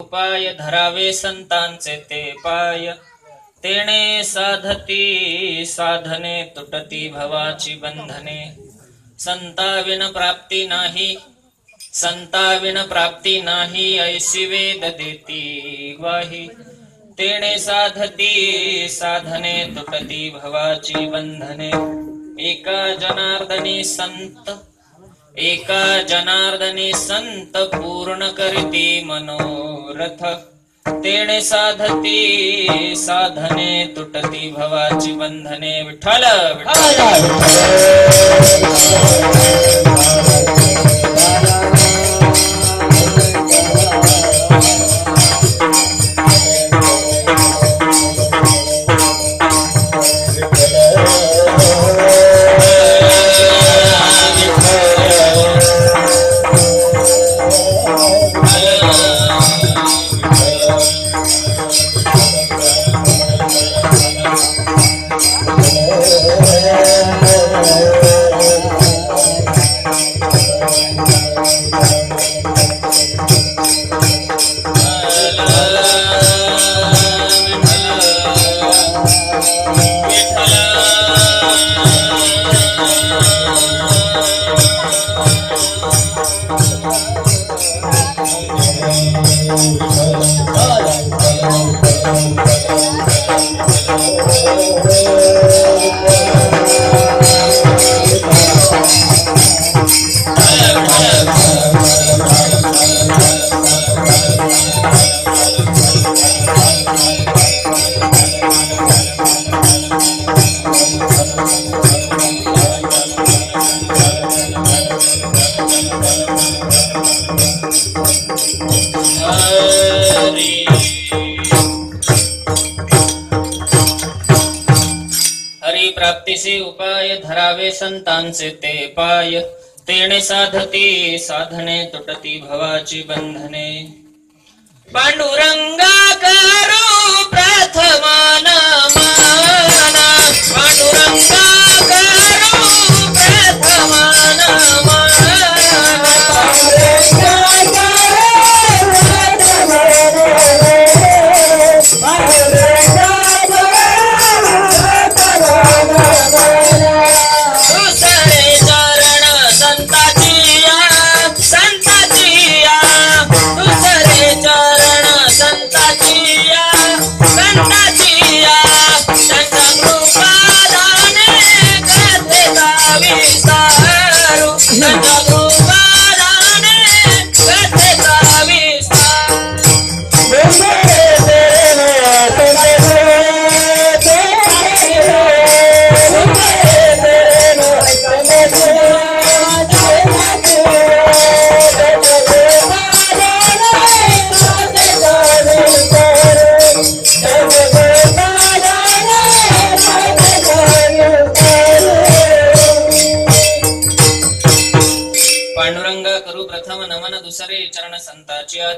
उपाय धरावे संतांचे ते पाय, तेणे साधती साधने तुटती भवाची बंधने। संताविन प्राप्ती नाही, संताविन प्राप्ती नाही, ऐसी वेद देती ग्वाही। तेणे साधती साधने तुटती भवाची बंधने। एका जनार्दनी संत, एका जनार्दनी संत, पूर्ण करती मनोरथ। तेणे साधती साधने तुटती भवाची बंधने। विठ्ठल प्राप्तीचे उपाय धरावे संतांचे ते पाय, तेणे साधती साधने तुटती भवाची बंधने। पांडुरंगा करू प्रथमा नमन, पांडुरंगा करू प्रथमा नमन।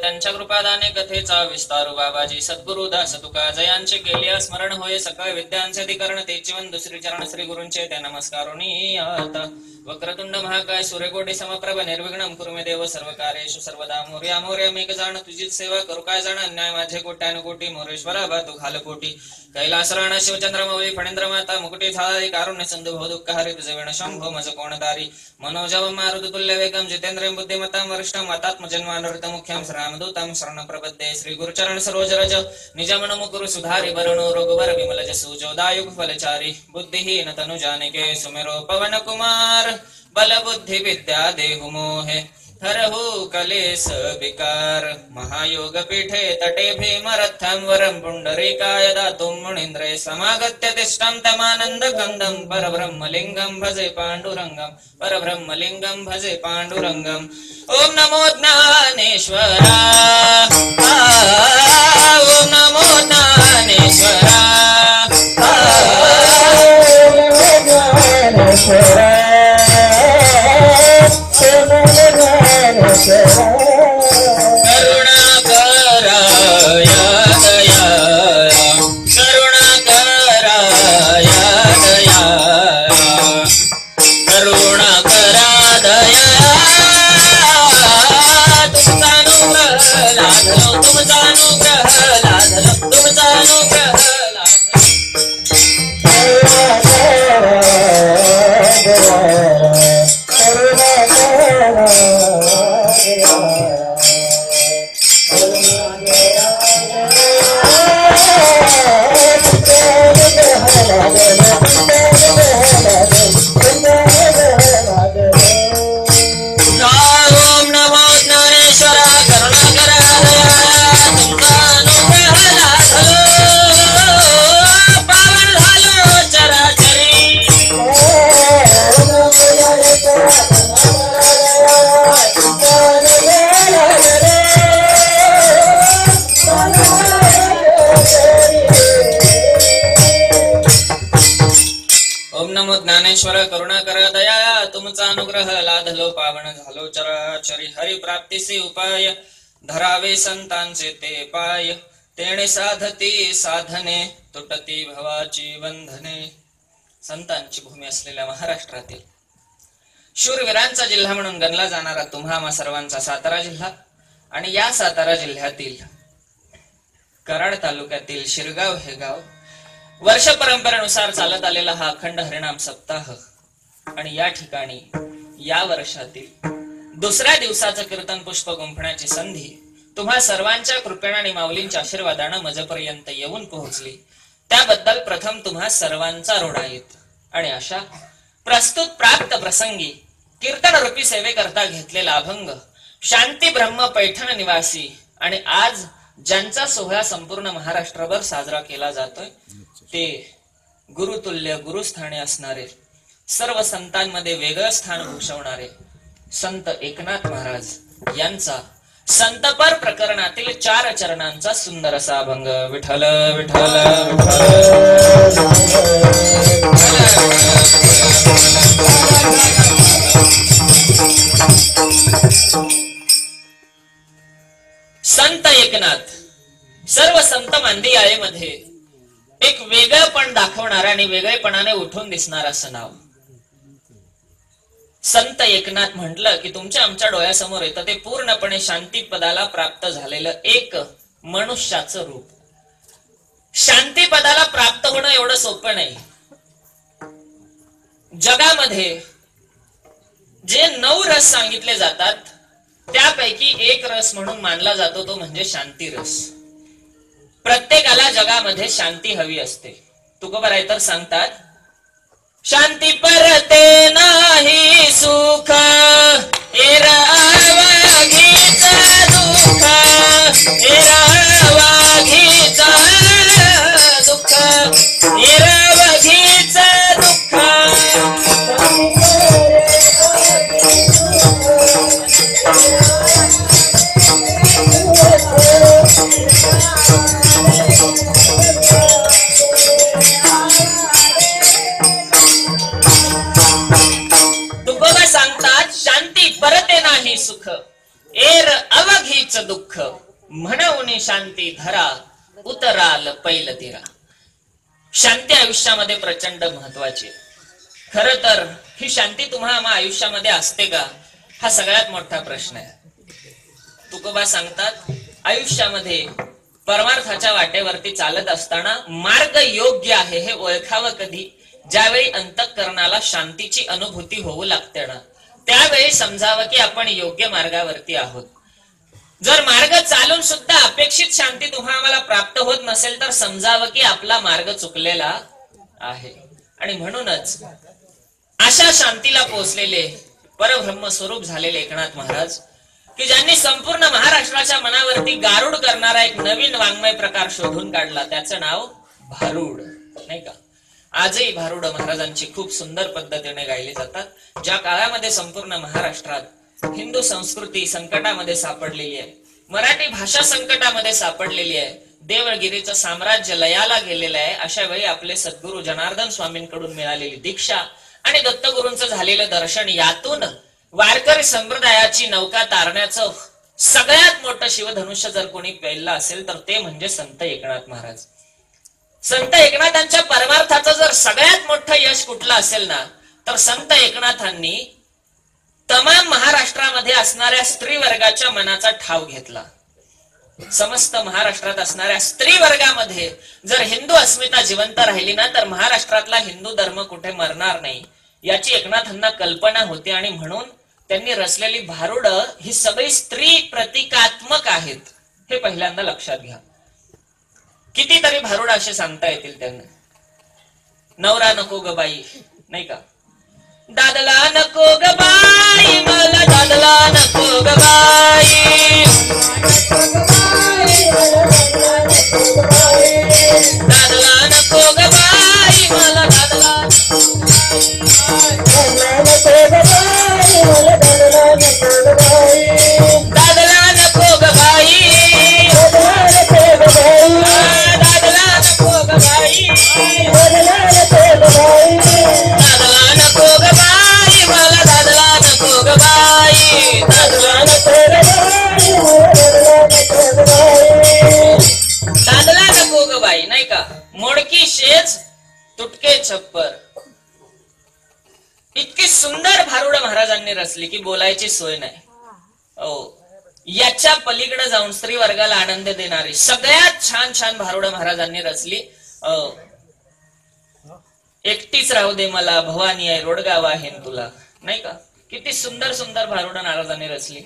त्यांच्या कृपादाने कथेचा विस्तार बाबाजी सद्गुरु दास तुका जयांचे केले स्मरण होय सकळ विद्यांचे अधिकरण ते जीवन दुसरी चरण श्री गुरूंचे ते नमस्कारोनी आता। वक्रतुंड महाकाय सूर्यकोटी समप्रभ निर्विघ्नं कुरु मे देव सर्व कार्येषु सर्वदा। मोरया मोरया मेघ जाण तुझीच सेवा करू काय जाण, अन्याय माझे कोट्यानुकोटी मोरेश्वरा बा तू घाल कोटी। कैलासराण शिवचंद्र मौली फणींद्र माता मुकुटी धारी, कारुण्य सिंधु भव दुःख हरि तुझे विण शंभो मज कोण दारी। मनोजव मारुत तुल्य वेगम जितेंद्रियं बुद्धिमतां वरिष्ठं वातात्म जन्मानृत मुख्यं रामदूतं शरण प्रपद्ये। श्री गुरुचरण सरोज रज निज मन मुकुरु सुधारि वरुणो रघुवर विमल जसु जोदायुग फलचारी। बुद्धिहीन तनु जानिके सुमिरो पवन कुमार, बल बुद्धि विद्या देहु मोहे हरहु कलेस विकार। महायोग पीठे तटे भीमरथं वरं पुंडरीकाय दातुं मुनीन्द्रे समागत्य तिष्ठं तमानंद गंधं परब्रह्मलिंगं भजे पांडुरंगं, परब्रह्मलिंगं भजे पांडुरंगं। ओम नमो ज्ञानेश्वरा, ओम नमो ज्ञानेश्वरा, तुमचा लादलो पावन झालो चराचरी हरी प्राप्तीचे उपाय धरावे संतांचे ते पाय तेणे साधती साधने तुटती भवाची बंधने. संतांची भूमी असलेल्या महाराष्ट्रातील शूरवीरांचा जिल्हा म्हणून गणला जाणारा तुम्हा आम्हा सर्वांचा सातारा जिल्हा आणि या सातारा जिल्ह्यातील कराड तालुक्यातील शिरगाव हे गाव वर्ष परंपरेनुसार चालत आलेला हा अखंड हरिनाम सप्ताह आणि या ठिकाणी या वर्षातील दुसऱ्या दिवसाचं कीर्तन पुष्प गुंफण्याची संधी तुम्हा सर्वांच्या कृपेने आणि माऊलींच्या आशीर्वादानं मजपर्यंत येऊन पोहोचली. त्याबद्दल प्रथम तुम्हा सर्वांचा रोडाईत आणि अशा प्रस्तुत प्राप्त प्रसंगी कीर्तन रूपी सेवेकरता घेतलेला अभंग शांती ब्रह्म पैठण निवासी आणि आज ज्यांचा सोहळा संपूर्ण महाराष्ट्रभर साजरा केला जातोय ते गुरुतुल्य गुरुस्थानी असणारे सर्व संतांमध्ये वेगळं स्थान भूषवणारे संत एकनाथ महाराज यांचा संतपर प्रकरणातील 4 चरणांचा सुंदर असा अभंग. विठ्ठल विठ्ठल संत एकनाथ सर्व संत मांदियाळेमध्ये एक वेगळेपण दाखवणारा आणि वेगळेपणाने उठून दिसणार असं नाव. संत एकनाथ म्हटलं की तुमच्या आमच्या डोळ्यासमोर येतं ते पूर्णपणे शांती पदाला प्राप्त झालेलं एक मनुष्याचं रूप. शांती पदाला प्राप्त होणं एवढं सोपं नाही. जगामध्ये जे 9 रस सांगितले जातात त्यापैकी एक रस म्हणून मानला जातो तो म्हणजे शांती रस. प्रत्येकाला जगामध्ये शांती हवी असते. तुकोबाराय तर सांगतात शांती परते नाही सुख एरावागीच दुःख एरावागीच दुःख एरावागीच दुःख. सुख एर अवघीच दुःख म्हणून शांती धरा उतराल पैल तिरा. शांती आयुष्यामध्ये प्रचंड महत्वाची. खर तर ही शांती तुम्हा आम्हा आयुष्यामध्ये असते का हा सगळ्यात मोठा प्रश्न आहे. तुकोबा सांगतात आयुष्यामध्ये परमार्थाच्या वाटेवरती चालत असताना मार्ग योग्य आहे हे ओळखावं कधी ज्यावेळी अंतःकरणाला शांतीची अनुभूती होऊ लागते ना त्यावेळी समजावं की आपण योग्य मार्गावरती आहोत. जर मार्ग चालून सुद्धा अपेक्षित शांती तुम्हा आम्हाला प्राप्त होत नसेल तर समजावं की आपला मार्ग चुकलेला आहे. आणि म्हणूनच अशा शांतीला पोहोचलेले परब्रह्म स्वरूप झालेले एकनाथ महाराज की ज्यांनी संपूर्ण महाराष्ट्राच्या मनावरती गारुड करणारा एक नवीन वाङ्मय प्रकार शोधून काढला त्याचं नाव भारुड नाही का. आजही भारुड महाराजांची खूप सुंदर पद्धतीने गायली जातात. ज्या काळामध्ये संपूर्ण महाराष्ट्रात हिंदू संस्कृती संकटामध्ये सापडलेली आहे, मराठी भाषा संकटामध्ये सापडलेली आहे, देवगिरीचं साम्राज्य लयाला गेलेलं आहे, अशा वेळी आपले सद्गुरू जनार्दन स्वामींकडून मिळालेली दीक्षा आणि दत्तगुरूंचं झालेलं दर्शन यातून वारकरी संप्रदायाची नौका तारण्याचं सगळ्यात मोठं शिवधनुष्य जर कोणी पेललं असेल तर ते म्हणजे संत एकनाथ महाराज. संत एकनाथांच्या परमार्थाचं जर सगळ्यात मोठं यश कुठलं असेल ना तर संत एकनाथांनी तमाम महाराष्ट्रामध्ये असणाऱ्या स्त्री वर्गाच्या मनाचा ठाव घेतला. समस्त महाराष्ट्रात असणाऱ्या स्त्री वर्गामध्ये जर हिंदू अस्मिता जिवंत राहिली ना तर महाराष्ट्रातला हिंदू धर्म कुठे मरणार नाही याची एकनाथांना कल्पना होती. आणि म्हणून त्यांनी रचलेली भारुड ही सगळी स्त्री प्रतिकात्मक आहेत हे पहिल्यांदा लक्षात घ्या. कितीतरी भारुड असे सांगता येतील त्यांना. नवरा नको ग बाई नाही का, दादला नको ग बाई मला दादला नको ग बाई, दादला नको ग बाई मला दादला दादला नको ग बाई, दादला नको ग बाई, दादला नको ग बाई मला दादला महाराजांनी रचली की बोलायची सोय नाही. याच्या पलीकडे जाऊन स्त्री वर्गाला आनंद देणारी सगळ्यात छान छान भारुड महाराजांनी रचली. एकटीच राहू दे मला भवानी आहे रोडगाव आहे तुला, नाही का? किती सुंदर सुंदर भारुड महाराजांनी रचली.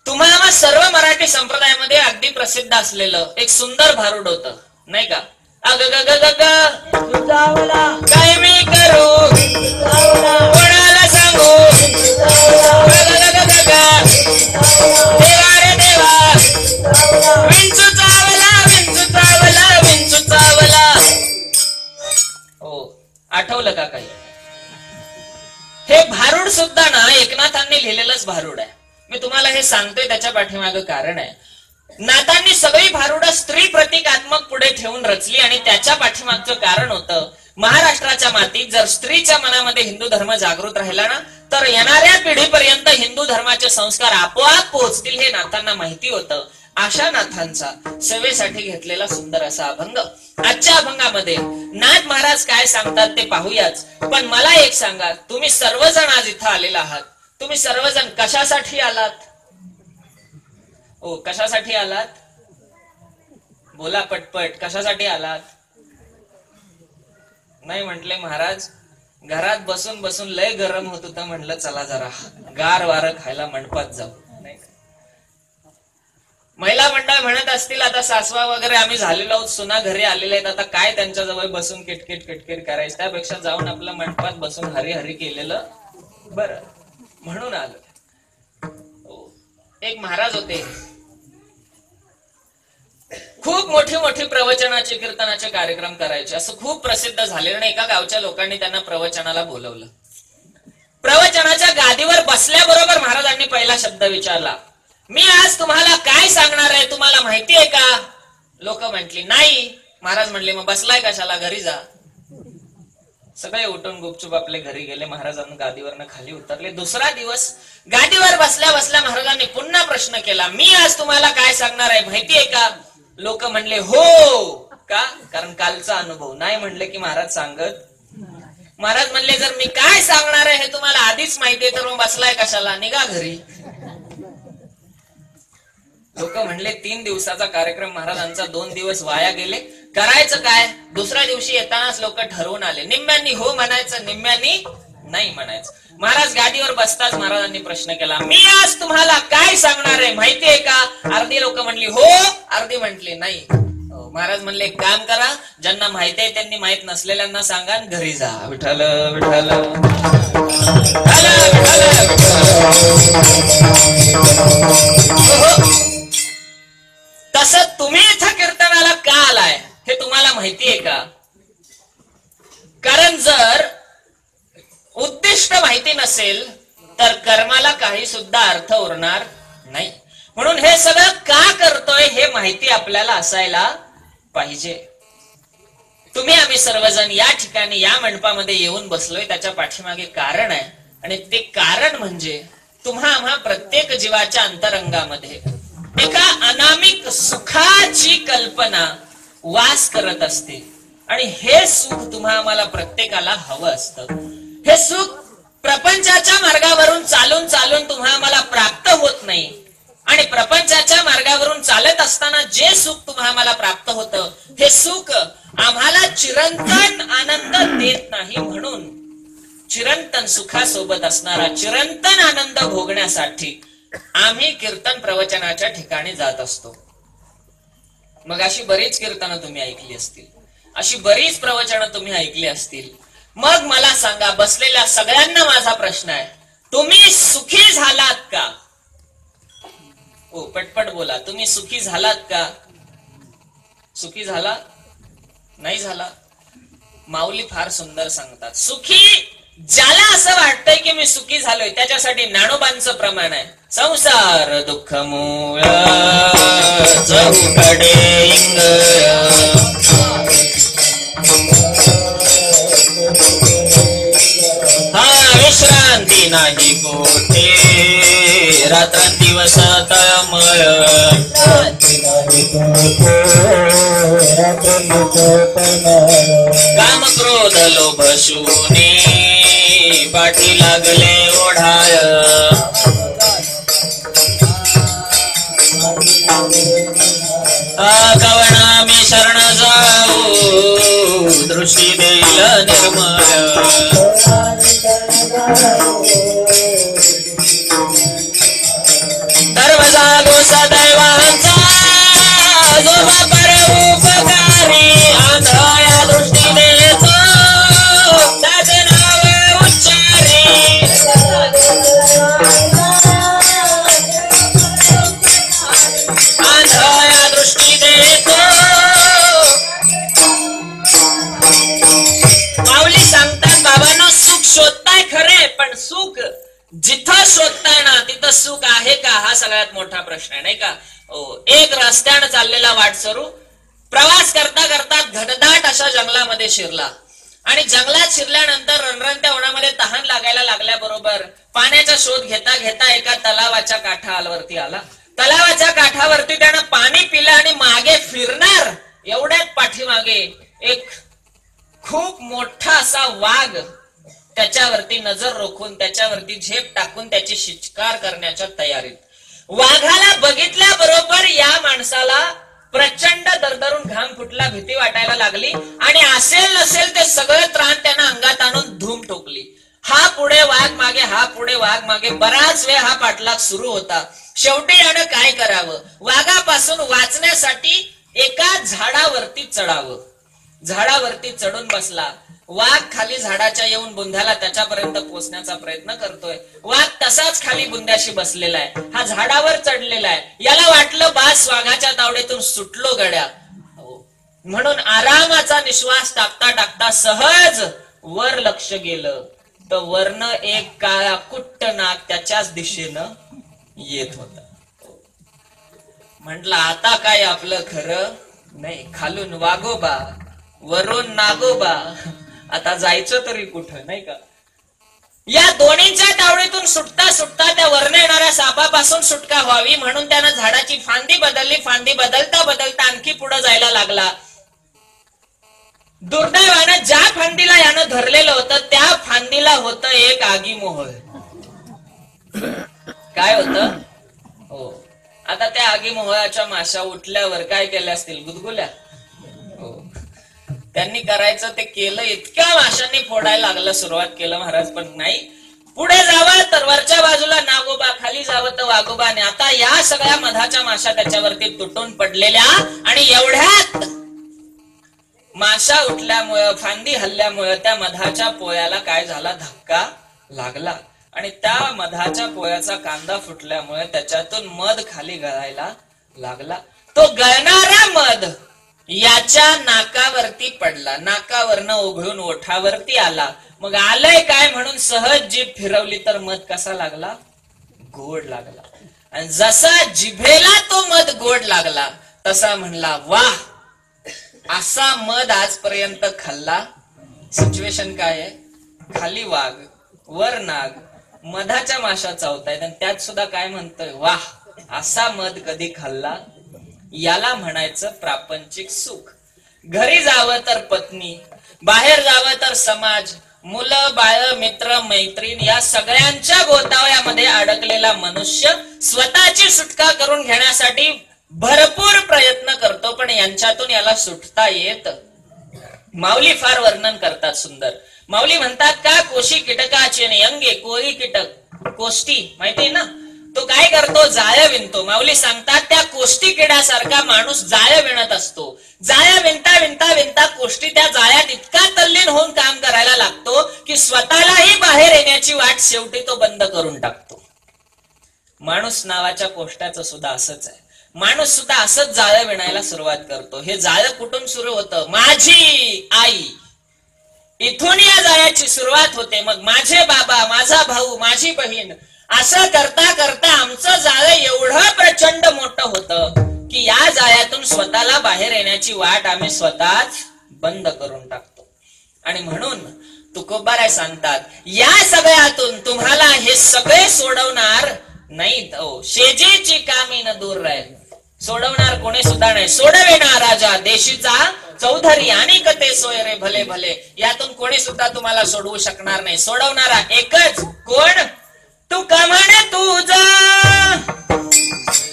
तुम्हाला सर्व मराठी संप्रदायामध्ये अगदी प्रसिद्ध असलेलं एक सुंदर भारुड होतं, नाही का? अग ग ग ग काय मी करू कोणाला सांगू, देवा रे देवा विंचू चावला विंचू चावला विंचू चावला. हो, आठवलं का काही? हे भारुड सुद्धा ना एकनाथांनी लिहिलेलंच भारुड आहे. मी तुम्हाला हे सांगतोय त्याच्या पाठीमागं कारण आहे. नाथांनी सगळी भारुड स्त्री प्रतिकात्मक पुढे ठेवून रचली आणि त्याच्या पाठीमागचं कारण होतं महाराष्ट्राच्या मातीत जर स्त्रीच्या मनामध्ये हिंदू धर्म जागृत राहिला ना तर येणाऱ्या पिढीपर्यंत हिंदू धर्माचे संस्कार आपोआप पोहोचतील हे नाथांना माहिती होतं. अशा नाथांचा सेवेसाठी घेतलेला सुंदर असा अभंग. आजच्या अभंगामध्ये नाथ महाराज काय सांगतात ते पाहूयाच. पण मला एक सांगा, तुम्ही सर्वजण आज इथं आलेला आहात, तुम्ही सर्वजण कशासाठी आलात? ओ, कशासाठी आलात? बोला पटपट, कशासाठी आलात? नाही म्हटले महाराज, घरात बसून बसून लय गरम होत होतं, म्हणलं चला जरा गार वारं खायला मंडपात जाऊ. महिला मंडळ म्हणत असतील आता सासवा वगैरे आम्ही झालेलो आहोत, सुना घरी आलेले आहेत, आता काय त्यांच्या जवळ बसून किटकिट किटकिट करायचं, त्यापेक्षा जाऊन आपलं मंडपात बसून हरी हरी केलेलं बरं, म्हणून आलो. एक महाराज होते, खूप मोठी मोठी प्रवचनाचे कीर्तनाचे कार्यक्रम करायचे, असं खूप प्रसिद्ध झालेलं. एका गावच्या लोकांनी त्यांना प्रवचनाला बोलवलं. प्रवचनाच्या गादीवर बसल्याबरोबर महाराजांनी पहिला शब्द विचारला, मी आज तुम्हाला काय सांगणार आहे तुम्हाला माहिती आहे का? लोक म्हटली नाही. महाराज म्हणले मग बसलाय कशाला, घरी जा. सगळे उठून गुपचूप आपले घरी गेले. महाराजांना गादीवरनं खाली उतरले. दुसरा दिवस गादीवर बसल्या बसल्या महाराजांनी पुन्हा प्रश्न केला, मी आज तुम्हाला काय सांगणार आहे माहिती आहे का? लोक म्हणले हो का, कारण कालचा अनुभव. नाही म्हणले की महाराज सांगत. महाराज म्हणले जर मी काय सांगणार आहे हे तुम्हाला आधीच माहिती आहे तर मग बसलाय कशाला, निघा घरी. लोक म्हणले 3 दिवसाचा कार्यक्रम महाराजांचा 2 दिवस वाया गेले, करायचं काय? दुसऱ्या दिवशी येतानाच लोक ठरवून आले, निम्म्यांनी हो म्हणायचं, निम्म्यांनी नाही म्हणायचं. महाराज गादीवर बसताच महाराजांनी प्रश्न केला, मी आज तुम्हाला काय सांगणार आहे माहिती आहे का? अर्धी लोक म्हणली हो, अर्धी म्हटली नाही. महाराज म्हणले एक काम करा, ज्यांना माहिती आहे त्यांनी माहित नसलेल्यांना सांगा, घरी जा. विठ्ठल विठ्ठल तसं तुम्ही इथं कीर्तनाला का आलाय हे तुम्हाला माहिती आहे का? कारण जर उद्दिष्ट माहिती नसेल तर कर्माला काही सुद्धा अर्थ उरणार नाही. म्हणून हे सगळं का करतोय हे माहिती आपल्याला असायला पाहिजे. तुम्ही आम्ही सर्वजण या ठिकाणी या मंडपामध्ये येऊन बसलोय त्याच्या पाठीमागे कारण आहे, आणि ते कारण म्हणजे तुम्हा आम्हा प्रत्येक जीवाच्या अंतरंगामध्ये एका अनामिक सुखाची कल्पना वास करत असते, आणि हे सुख तुम्हा आम्हाला प्रत्येकाला हवं असतं. हे सुख प्रपंचाच्या मार्गावरून चालून चालून तुम्हा आम्हाला प्राप्त होत नाही, आणि प्रपंचाच्या मार्गावरून चालत असताना जे सुख तुम्हा आम्हाला प्राप्त होतं हे सुख आम्हाला चिरंतन आनंद देत नाही. म्हणून चिरंतन सुखासोबत असणारा चिरंतन आनंद भोगण्यासाठी आम्ही कीर्तन प्रवचनाच्या ठिकाणी जात असतो. मग अशी बरीच कीर्तनं तुम्ही ऐकली असतील, अशी बरीच प्रवचनं तुम्ही ऐकली असतील. मग मला सांगा, बसलेल्या सगळ्यांना माझा प्रश्न आहे, तुम्ही सुखी झालात का? ओ पटपट बोला, तुम्ही सुखी झालात का? सुखी झाला नाही झाला? माऊली फार सुंदर सांगतात, सुखी ज्याला असं वाटतंय की मी सुखी झालोय त्याच्यासाठी ज्ञानोबांचं प्रमाण आहे, संसार दुःख मूळ चहूकडे हा विश्रांती नाही कोठे रात्रंदिवस तळमळ काम क्रोध लोभ शूने पाठीला लागले ओढाय कवना मी शरण जाऊ दृष्टी देईल निर्मळ धर्म जागो सदैवांचा जो पर उपकारी आंधळ्या दृष्टीने त्याचे नाव उच्चारी आंधळ्या दृष्टीने माऊली सांगतात बाबांनो सुख शोधताय खरे पण सुख जिथं शोधताय ना तिथं सुख आहे का हा सगळ्यात मोठा प्रश्न आहे नाही का. एक रस्त्यानं चाललेला वाटसरू प्रवास करता करता घनदाट अशा जंगलामध्ये शिरला आणि जंगलात शिरल्यानंतर रणरणत्या उन्हामध्ये तहान लागायला लागल्याबरोबर पाण्याचा शोध घेता घेता एका तलावाच्या काठावरती आला. तलावाच्या काठावरती त्यानं पाणी पिलं आणि मागे फिरणार एवढ्याच पाठीमागे एक खूप मोठा असा वाघ त्याच्यावरती नजर रोखून त्याच्यावरती झेप टाकून त्याची शिकार करण्याच्या तयारीत. वाघाला बघितल्याबरोबर या माणसाला प्रचंड दरदरून घाम फुटला, भीती वाटायला लागली आणि असेल नसेल ते सगळं त्राण त्यानं अंगात आणून धूम ठोकली. हा पुढे वाघ मागे, हा पुढे वाघ मागे, बराच वेळ हा पाठलाग सुरू होता. शेवटी यानं काय करावं, वाघापासून वाचण्यासाठी एका झाडावरती चढावं. झाडावरती चढून बसला. वाघ खाली झाडाच्या येऊन बुंध्याला त्याच्यापर्यंत पोहोचण्याचा प्रयत्न करतोय. वाघ तसाच खाली बुंद्याशी बसलेला आहे, हा झाडावर चढलेला आहे. याला वाटलं बास वाघाच्या तावडीतून सुटलो गड्या, म्हणून आरामाचा निश्वास टाकता टाकता सहज वर लक्ष गेलं तर वरनं एक काळा कुट्ट नाग त्याच्याच दिशेनं येत होता. म्हटलं आता काय आपलं खरं नाही, खालून वाघोबा वरून नागोबा, आता जायचं तरी कुठं नाही का. या दोन्हीच्या तावडीतून सुटता सुटता त्या वरने येणाऱ्या सापापासून सुटका व्हावी म्हणून त्यानं झाडाची फांदी बदलली. फांदी बदलता बदलता आणखी पुढे जायला लागला. दुर्दैवानं ज्या फांदीला यानं धरलेलं होतं त्या फांदीला होतं एक आगी मोहळ. काय होतं हो, आता त्या आगी मोहळाच्या माशा उठल्यावर काय केल्या असतील, गुदगुल्या. हो, त्यांनी करायचं ते केलं. इतक्या माशांनी फोडायला लागलं, सुरुवात केलं महाराज. पण नाही, पुढे जावं तर वरच्या बाजूला नागोबा, खाली जावं तर वाघोबा. आणि आता या सगळ्या मधाच्या माशा त्याच्यावरती तुटून पडलेल्या आणि एवढ्यात माशा उठल्यामुळे, फांदी हल्ल्यामुळे त्या मधाच्या पोळ्याला काय झाला, धक्का लागला आणि त्या मधाच्या पोळ्याचा कांदा फुटल्यामुळे त्याच्यातून मध खाली गळायला लागला. तो गळणारा मध याच्या नाकावरती पडला, नाकावरनं ओघळून ओठावरती आला. मग आलंय काय म्हणून सहज जीभ फिरवली तर मध कसा लागला, गोड लागला. आणि जसा जिभेला तो मध गोड लागला तसा म्हणला, वाह, असा मध आजपर्यंत खाल्ला. सिच्युएशन काय आहे, खाली वाघ वर नाग, मधाच्या माशा चावतायत आणि त्यात सुद्धा काय म्हणतोय, वाह, असा मध कधी खाल्ला. याला म्हणायचं प्रापंचिक सुख. घरी जावं तर पत्नी, बाहेर जावं तर समाज, मुलं बाळ, मित्र मैत्रीण या सगळ्यांच्या गोतावळ्यामध्ये अडकलेला मनुष्य स्वतःची सुटका करून घेण्यासाठी भरपूर प्रयत्न करतो, पण यांच्यातून याला सुटता येत. माऊली फार वर्णन करतात सुंदर. माऊली म्हणतात का, कोशी कीटकाचे अंगे कोळी कीटक, कोष्टी माहितीये ना, तो काय करतो, जाळ्या विणतो. माऊली सांगतात त्या कोष्टी किड्यासारखा माणूस जाळ्या विणत असतो. जाळ्या विणता विणता विणता कोष्टी त्या जाळ्यात इतका तल्लीन होऊन काम करायला लागतो की स्वतःलाही बाहेर येण्याची वाट शेवटी तो बंद करून टाकतो. माणूस नावाच्या कोष्टाचं सुद्धा असंच आहे. माणूस सुद्धा असंच जाळं विणायला सुरुवात करतो. हे जाळं कुठून सुरू होतं, माझी आई, इथून या जाळ्याची सुरुवात होते. मग माझे बाबा, माझा भाऊ, माझी बहीण, असं करता करता आमचं जाळं एवढं प्रचंड मोठं होतं की या जाळ्यातून स्वतःला बाहेर येण्याची वाट आम्ही स्वतःच बंद करून टाकतो. आणि म्हणून तुकोबाराय सांगतात, या सगळ्यातून तुम्हाला हे सगळे सोडवणार नाहीत. शेजीची कामी न दूर राहील, सोडवणार कोणी सुद्धा नाही. सोडविना राजा देशीचा चौधरी आणि कते सोय रे भले भले. यातून कोणी सुद्धा तुम्हाला सोडवू शकणार नाही. सोडवणारा एकच, कोण? तू का म्हणे तुझा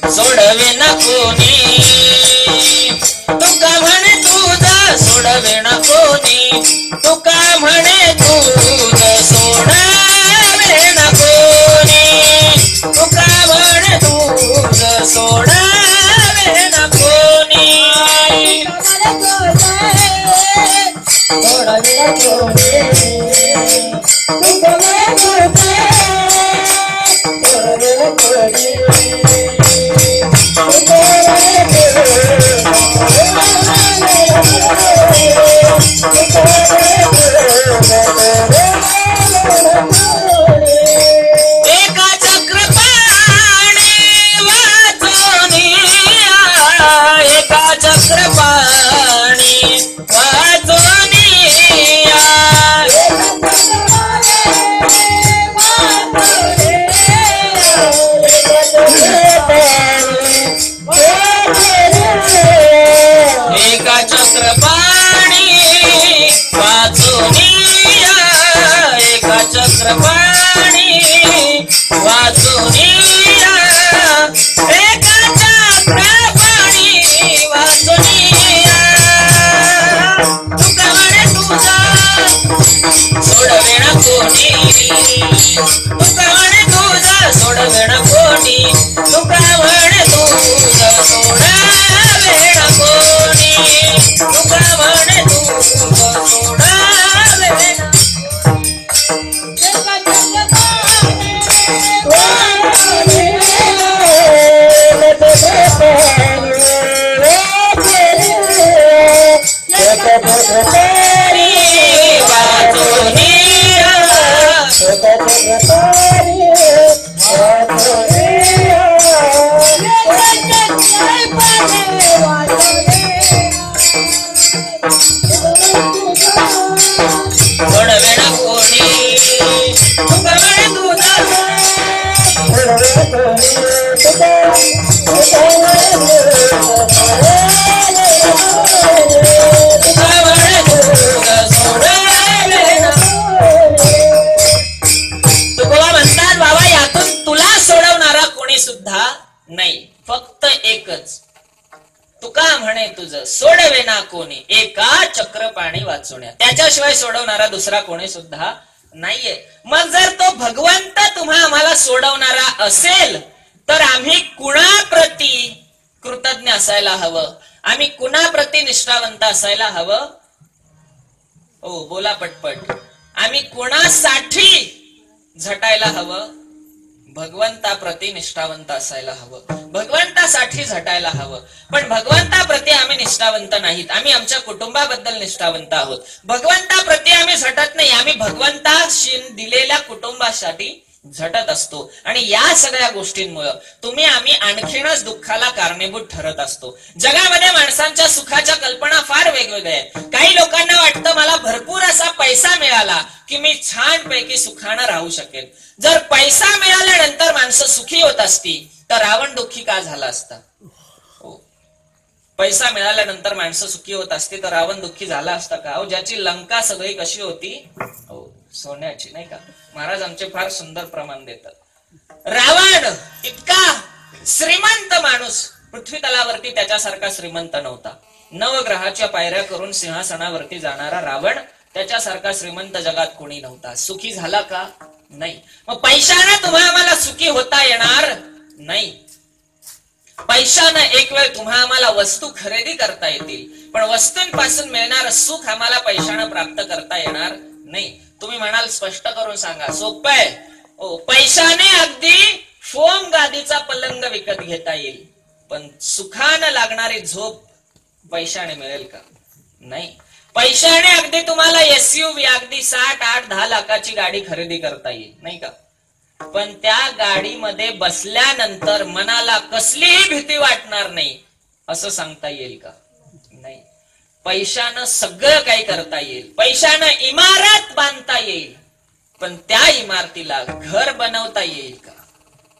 सोडवे ना कोणी, तू का म्हणे तुझा सोडवे ना कोणी, तू का म्हणे तुझ सोडवे ना कोणी, तू का म्हणे तुझ सोडवे ना कोणी. एका चक्रपाणी वाचोनिया, एका चक्रपाणी वाचोनिया, एका चक्रपाणी वाचोनिया, एका चक्रपाणी वाचोनिया, एका चक्रपाणी वाचोनिया. तुका म्हणे तुझा सोडवे ना कोणी, तुका म्हणे तुझा सोडवे ना कोणी, तुका म्हणे तुझा सोडवे ना कोणी, तुका म्हणे तुझा सोडवे ना. सोडवे ना कोणी, तुका म्हणे तुझा तुकोबा म्हणतात बाबा यातून तुला सोडवणारा कोणी सुद्धा नाही, फक्त एकच. तुका म्हणे तुझं सोडवे ना कोणी, एका चक्रपाणी वाचवण्या, त्याच्याशिवाय सोडवणारा दुसरा कोणी सुद्धा नाहीये. मग जर तो भगवंत तुम्हा आम्हाला सोडवणारा असेल तर आम्ही कुणाप्रती कृतज्ञ असायला हवं, आम्ही कुणाप्रती निष्ठावंत असायला हवं. ओ बोला पटपट. आम्ही कुणासाठी झटायला हवं? भगवंताप्रती निष्ठावंत असायला हवं, भगवंतासाठी झटायला हवं. पण भगवंताप्रती आम्ही निष्ठावंत नाहीत, आम्ही आमच्या कुटुंबाबद्दल निष्ठावंत आहोत. भगवंताप्रती आम्ही झटत नाही, आम्ही भगवंताशी दिलेल्या कुटुंबासाठी झटत असतो. आणि या सगळ्या गोष्टींमुळे तुम्ही आम्ही आणखीनच दुःखाला कारणीभूत ठरत असतो. जगामध्ये माणसांच्या सुखाच्या कल्पना फार वेगवेगळ्या आहेत. काही लोकांना वाटतं मला भरपूर असा पैसा मिळाला की मी छान पैकी सुखानं राहू शकेल. जर पैसा मिळाल्यानंतर माणसं सुखी होत असती तर रावण दुःखी का झाला असता? पैसा मिळाल्यानंतर माणसं सुखी होत असती तर रावण दुःखी झाला असता का? ज्याची लंका सगळी कशी होती? सोन्याची, नाही का? महाराज आमचे फार सुंदर प्रमाण देतात. रावण इतका श्रीमंत माणूस पृथ्वी तलावरती त्याच्यासारखा श्रीमंत नव्हता. नवग्रहाच्या पायऱ्या करून सिंहासनावरती जाणारा रावण त्याच्यासारखा श्रीमंत जगात कोणी नव्हता. सुखी झाला का? नाही. मग पैशाने तुम्हा आम्हाला सुखी होता येणार नाही. पैशानं एक वेळ तुम्हा आम्हाला वस्तू खरेदी करता येतील, पण वस्तूंपासून मिळणारं सुख आम्हाला पैशानं प्राप्त करता येणार नाही. तुम्ही म्हणाल स्पष्ट करून सांगा. सोपं आहे. पैशाने अगदी फोम गादीचा पलंग विकत घेता येईल, पण सुखानं लागणारी झोप पैशाने मिळेल का? नाही. पैशाने अगदी तुम्हाला एसयूव्ही अगदी 7-8-10 लाखाची गाडी खरेदी करता येईल, नाही का? पण त्या गाडीमध्ये बसल्यानंतर मनाला कसलीही भीती वाटणार नाही असं सांगता येईल का? नाही. पैशानं सगळं काही करता येईल, पैशानं इमारत बांधता येईल, पण त्या इमारतीला घर बनवता येईल का?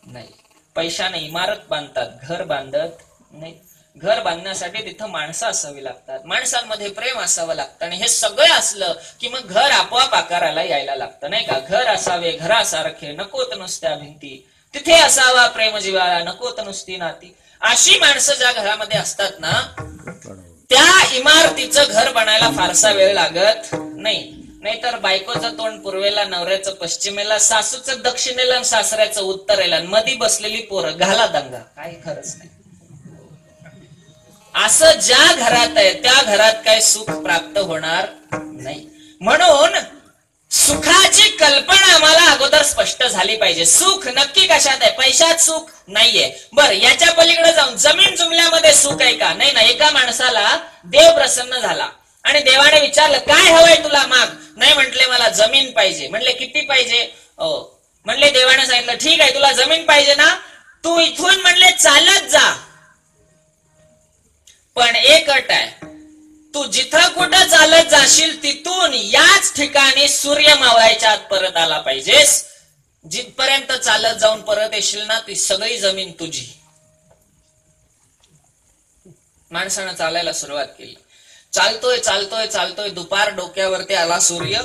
नाही. पैशानं इमारत बांधतात, घर बांधत नाही. घर बांधण्यासाठी तिथं माणसं असावी लागतात, माणसांमध्ये प्रेम असावं लागतं, आणि हे सगळं असलं की मग घर आपोआप आकाराला यायला लागतं, नाही का? घर असावे घरासारखे, नकोत नुसत्या भिंती, तिथे असावा प्रेम जिव्हाळा, नकोत नुसती नाती. अशी माणसं ज्या घरामध्ये असतात ना, त्या इमारतीचं घर बनायला फारसा वेळ लागत नाही. नाहीतर बायकोचं तोंड पूर्वेला, नवऱ्याचं पश्चिमेला, सासूचं दक्षिणेला, सासऱ्याचं उत्तरेला, मधी बसलेली पोरं, घाला दंगा, काही खरंच नाही. असं ज्या घरात आहे त्या घरात काय सुख प्राप्त होणार नाही. म्हणून सुखाची कल्पना आम्हाला अगोदर स्पष्ट झाली पाहिजे. सुख नक्की कशात आहे? पैशात सुख नाहीये. बरं, याच्या पलीकडे जाऊन जमीन जुमल्यामध्ये सुख आहे का? नाही ना. एका माणसाला देव प्रसन्न झाला आणि देवाने विचारलं, काय हवंय तुला माग? नाही म्हटले, मला जमीन पाहिजे. म्हणले, किती पाहिजे? म्हणले, देवाने सांगितलं, ठीक आहे, तुला जमीन पाहिजे ना, तू इथून म्हणले चालत जा, पण एक अट आहे, तू जिथं कुठं चालत जाशील तिथून याच ठिकाणी सूर्य मावळायच्या आत परत आला पाहिजेस. जिथपर्यंत चालत जाऊन परत येशील ना, ती सगळी जमीन तुझी. माणसानं चालायला सुरुवात केली. चालतोय चालतोय चालतोय, दुपार डोक्यावरती आला सूर्य.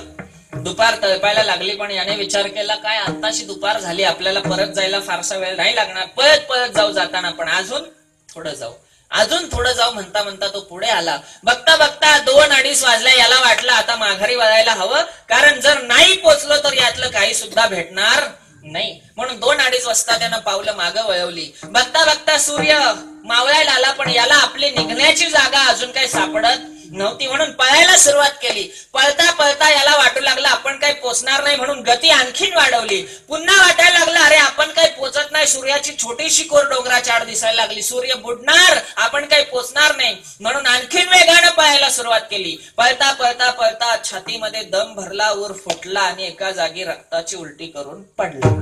दुपार तळपायला लागली, पण याने विचार केला, काय आताशी दुपार झाली, आपल्याला परत जायला फारसा वेळ नाही लागणार, पळत पळत जाऊ जाताना, पण अजून थोडं जाऊ, अजून थोडं जाऊ म्हणता म्हणता तो पुढे आला. बघता बघता 2-2:30 वाजल्या. याला वाटलं आता माघारी वळायला हवं, कारण जर नाही पोचलो तर यातलं काही सुद्धा भेटणार नाही. म्हणून 2-2:30 वाजता त्यानं पावलं मागं वळवली. बघता बघता सूर्य मावळायला आला, पण याला आपली निघण्याची जागा अजून काही सापडत नव्हती. म्हणून पळायला सुरुवात केली. पळता पळता याला वाटू लागला आपण काही पोचणार नाही, म्हणून गती आणखीन वाढवली. पुन्हा वाटायला लागला, अरे आपण काही पोचत नाही. सूर्याची छोटीशी कोर डोंगराच्या आड दिसायला लागली. सूर्य बुडणार, आपण काही पोचणार नाही, म्हणून आणखीन वेगानं पळायला सुरुवात केली. पळता पळता पळता छातीमध्ये दम भरला, ऊर फुटला आणि एका जागी रक्ताची उलटी करून पडला.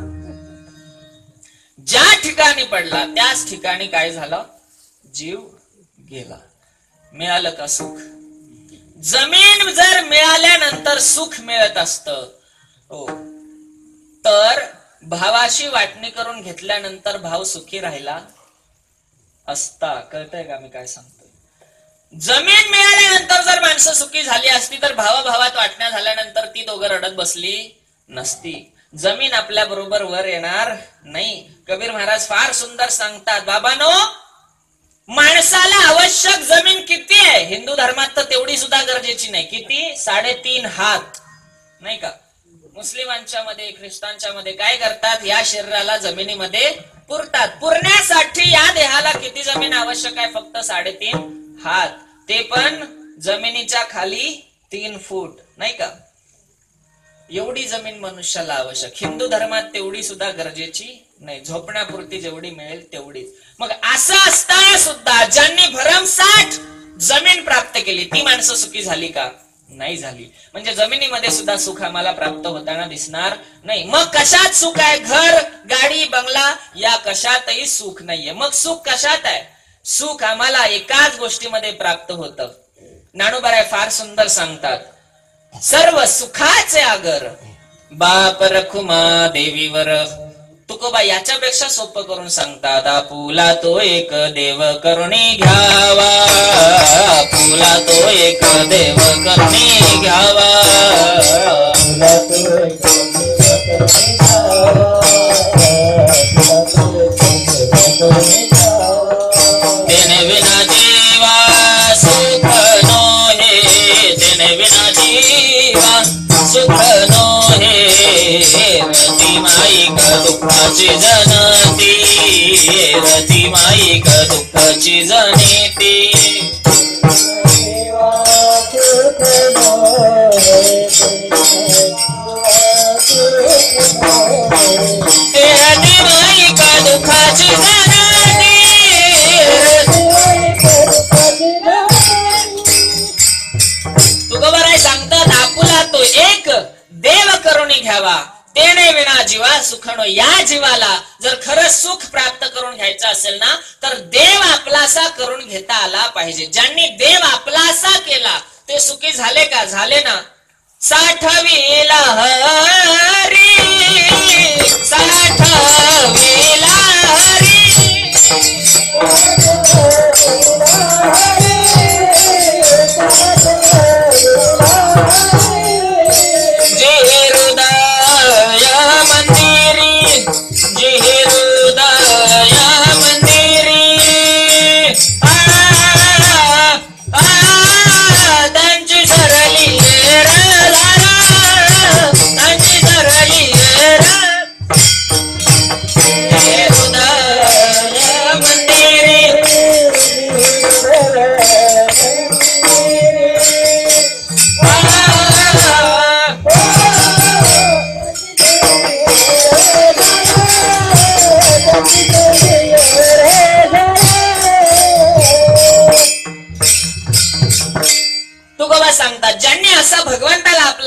ज्या ठिकाणी पडला त्याच ठिकाणी काय झालं? जीव गेला. मिळालं का सुख? जमीन जर मिळाल्यानंतर सुख मिळत असतं, तर भावाशी वाटणी करून घेतल्यानंतर भाव सुखी राहिला असता. कळतंय का मी काय सांगतोय? जमीन मिळाल्यानंतर जर माणसं सुखी झाली असती तर भावाभावात वाटण्या झाल्यानंतर ती दोघं रडत बसली नसती. जमीन आपल्या बरोबर वर येणार नाही. कबीर महाराज फार सुंदर सांगतात, बाबांनो, माणसाला आवश्यक जमीन किती आहे? हिंदू धर्मात तर तेवढी सुद्धा गरजेची नाही. किती? 3.5 हात, नाही का? मुस्लिमांच्या मध्ये, ख्रिस्तांच्या मध्ये काय करतात? या शरीराला जमिनीमध्ये पुरतात. पुरण्यासाठी या देहाला किती जमीन आवश्यक आहे? फक्त 3.5 हात. ते पण जमिनीच्या खाली 3 फूट, नाही का? एवढी जमीन मनुष्याला आवश्यक. हिंदू धर्मात तेवढी सुद्धा गरजेची नाही. झोपण्यापुरती जेवढी मिळेल तेवढीच. मग असं असताना सुद्धा ज्यांनी भरमसाठ जमीन प्राप्त केली ती माणसं सुखी झाली का? नाही झाली. म्हणजे जमिनीमध्ये सुद्धा सुख आम्हाला प्राप्त होताना दिसणार नाही. मग कशात सुख आहे? घर, गाडी, बंगला या कशातही सुख नाहीये. मग सुख कशात आहे? सुख आम्हाला एकाच गोष्टीमध्ये प्राप्त होतं. ज्ञानोबा फार सुंदर सांगतात, सर्व सुखाचे आगर बाप रखुमा देवीवर. तुकोबा याच्यापेक्षा सोपं करून सांगतात, आपुला तो एक देव करुणी घ्यावा, आपुला तो एक देव करुणी घ्यावा, तेने विना जीवा सुख नो हे, तेने विना जीवा सुख नो हे, रती माई का दुःखाची जनती, रती माई का दुःखाची जनिती. रती माई का दुःखाची जनिती. तुकोबाराय सांगतात, आपुला तो एक देव करुणी घ्यावा, तेने विना जीवा सुखनो. या जीवाला जर खरं सुख प्राप्त करून घ्यायचं असेल ना, तर देव आपलासा करून घेता आला पाहिजे. ज्यांनी देव आपलासा केला ते सुखी झाले का? झाले ना. साठविला हरी, साठविला हरी,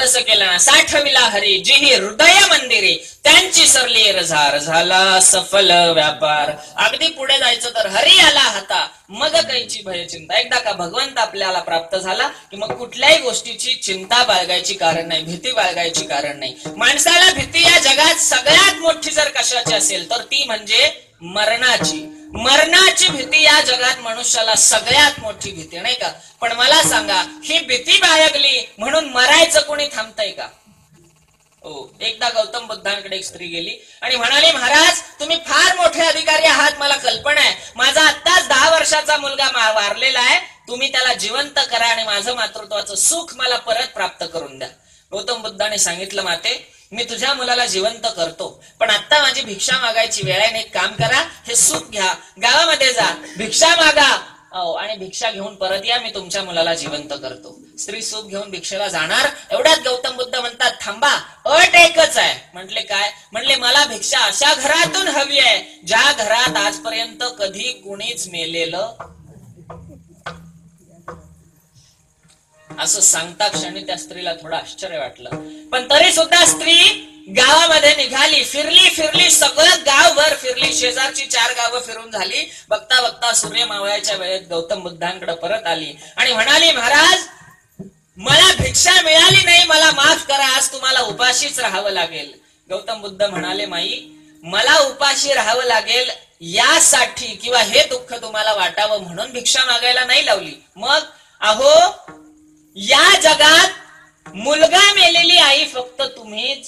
तसं केलं ना. साठविला हरी जिही हृदय मंदिरे, त्यांची सरली रझार, झाला सफल व्यापार. अगदी पुढे जायचं तर हरी आला हाता, मग कैची भय चिंता. एकदा का भगवंत आपल्याला प्राप्त झाला की मग कुठल्याही गोष्टीची चिंता बाळगायची कारण नाही, भीती बाळगायची कारण नाही. माणसाला भीती या जगात सगळ्यात मोठी जर कशाची असेल तर ती म्हणजे मरणाची. मरणाची भीती या जगात मनुष्याला सगळ्यात मोठी भीती, नाही का? पण मला सांगा, ही भीती बाळगली म्हणून मरायचं कोणी थांबतंय का? हो. एकदा गौतम बुद्धांकडे एक स्त्री गेली आणि म्हणाली, महाराज तुम्ही फार मोठे अधिकारी आहात, मला कल्पना आहे. माझा आत्ताच 10 वर्षाचा मुलगा वारलेला आहे, तुम्ही त्याला जिवंत करा आणि माझं मातृत्वाचं सुख मला परत प्राप्त करून द्या. गौतम बुद्धाने सांगितलं, माते मी तुझ्या मुलाला जिवंत करतो, पण आता माझी भिक्षा मागायची वेळ आहे. एक काम करा, हे सूप घ्या, गावामध्ये जा, भिक्षा मागा आणि भिक्षा घेऊन परत या, मी तुमच्या मुलाला जिवंत करतो. स्त्री सूप घेऊन भिक्षेला जाणार, एवढ्यात गौतम बुद्ध म्हणतात, थांबा, अट एकच आहे. म्हटले काय? म्हणले, मला भिक्षा अशा घरातून हवी आहे ज्या घरात आजपर्यंत कधी कुणीच मेलेलं. असं सांगता क्षणी त्या स्त्रीला थोडं आश्चर्य वाटलं, पण तरी सुद्धा स्त्री गावामध्ये निघाली, फिरली, सगळं गावभर फिरली, शेजारची 4 गावं फिरून झाली. बघता बघता सूर्य मावळायच्या वेळेत गौतम बुद्धांकडे परत आली आणि म्हणाली, महाराज मला भिक्षा मिळाली नाही, मला माफ करा, आज तुम्हाला उपाशीच राहावं लागेल. गौतम बुद्ध म्हणाले, माई मला उपाशी राहावं लागेल यासाठी किंवा हे दुःख तुम्हाला वाटावं म्हणून भिक्षा मागायला नाही लावली. मग अहो, या जगात मुलगा मेलेली आई फक्त तुम्हीच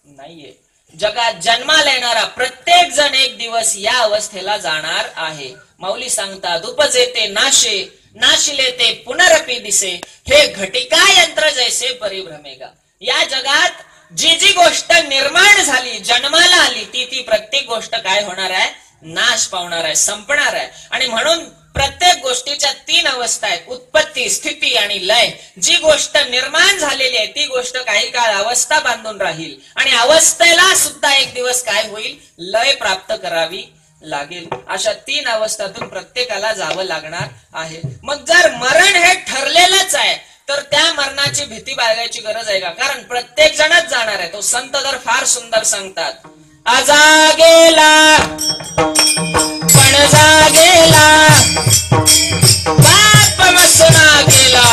नाहीये. जगात जन्माला येणारा प्रत्येक जण एक दिवस या अवस्थेला जाणार आहे. माऊली सांगतात, उपजेते नाशे, नाशिले ते पुनरपी दिसे, हे घटिका यंत्र जैसे परिभ्रमेगा. या जगात जी गोष्ट निर्माण झाली, जन्माला आली, ती प्रत्येक गोष्ट काय होणार आहे? नाश पावणार आहे, संपणार आहे. आणि म्हणून प्रत्येक गोष्टीच्या 3 अवस्था आहेत, उत्पत्ती, स्थिती आणि लय. जी गोष्ट निर्माण झालेली आहे ती गोष्ट काही काळ अवस्था बांधून राहील आणि अवस्थेला सुद्धा एक दिवस काय होईल? लय प्राप्त करावी लागेल. अशा 3 अवस्थातून प्रत्येकाला जावं लागणार आहे. मग जर मरण हे ठरलेलंच आहे तर त्या मरणाची भीती बाळगायची गरज आहे का? कारण प्रत्येक जणच जाणार आहे. तो संत तर फार सुंदर सांगतात, आजा गेला पण जागेला, बाप मसना गेला,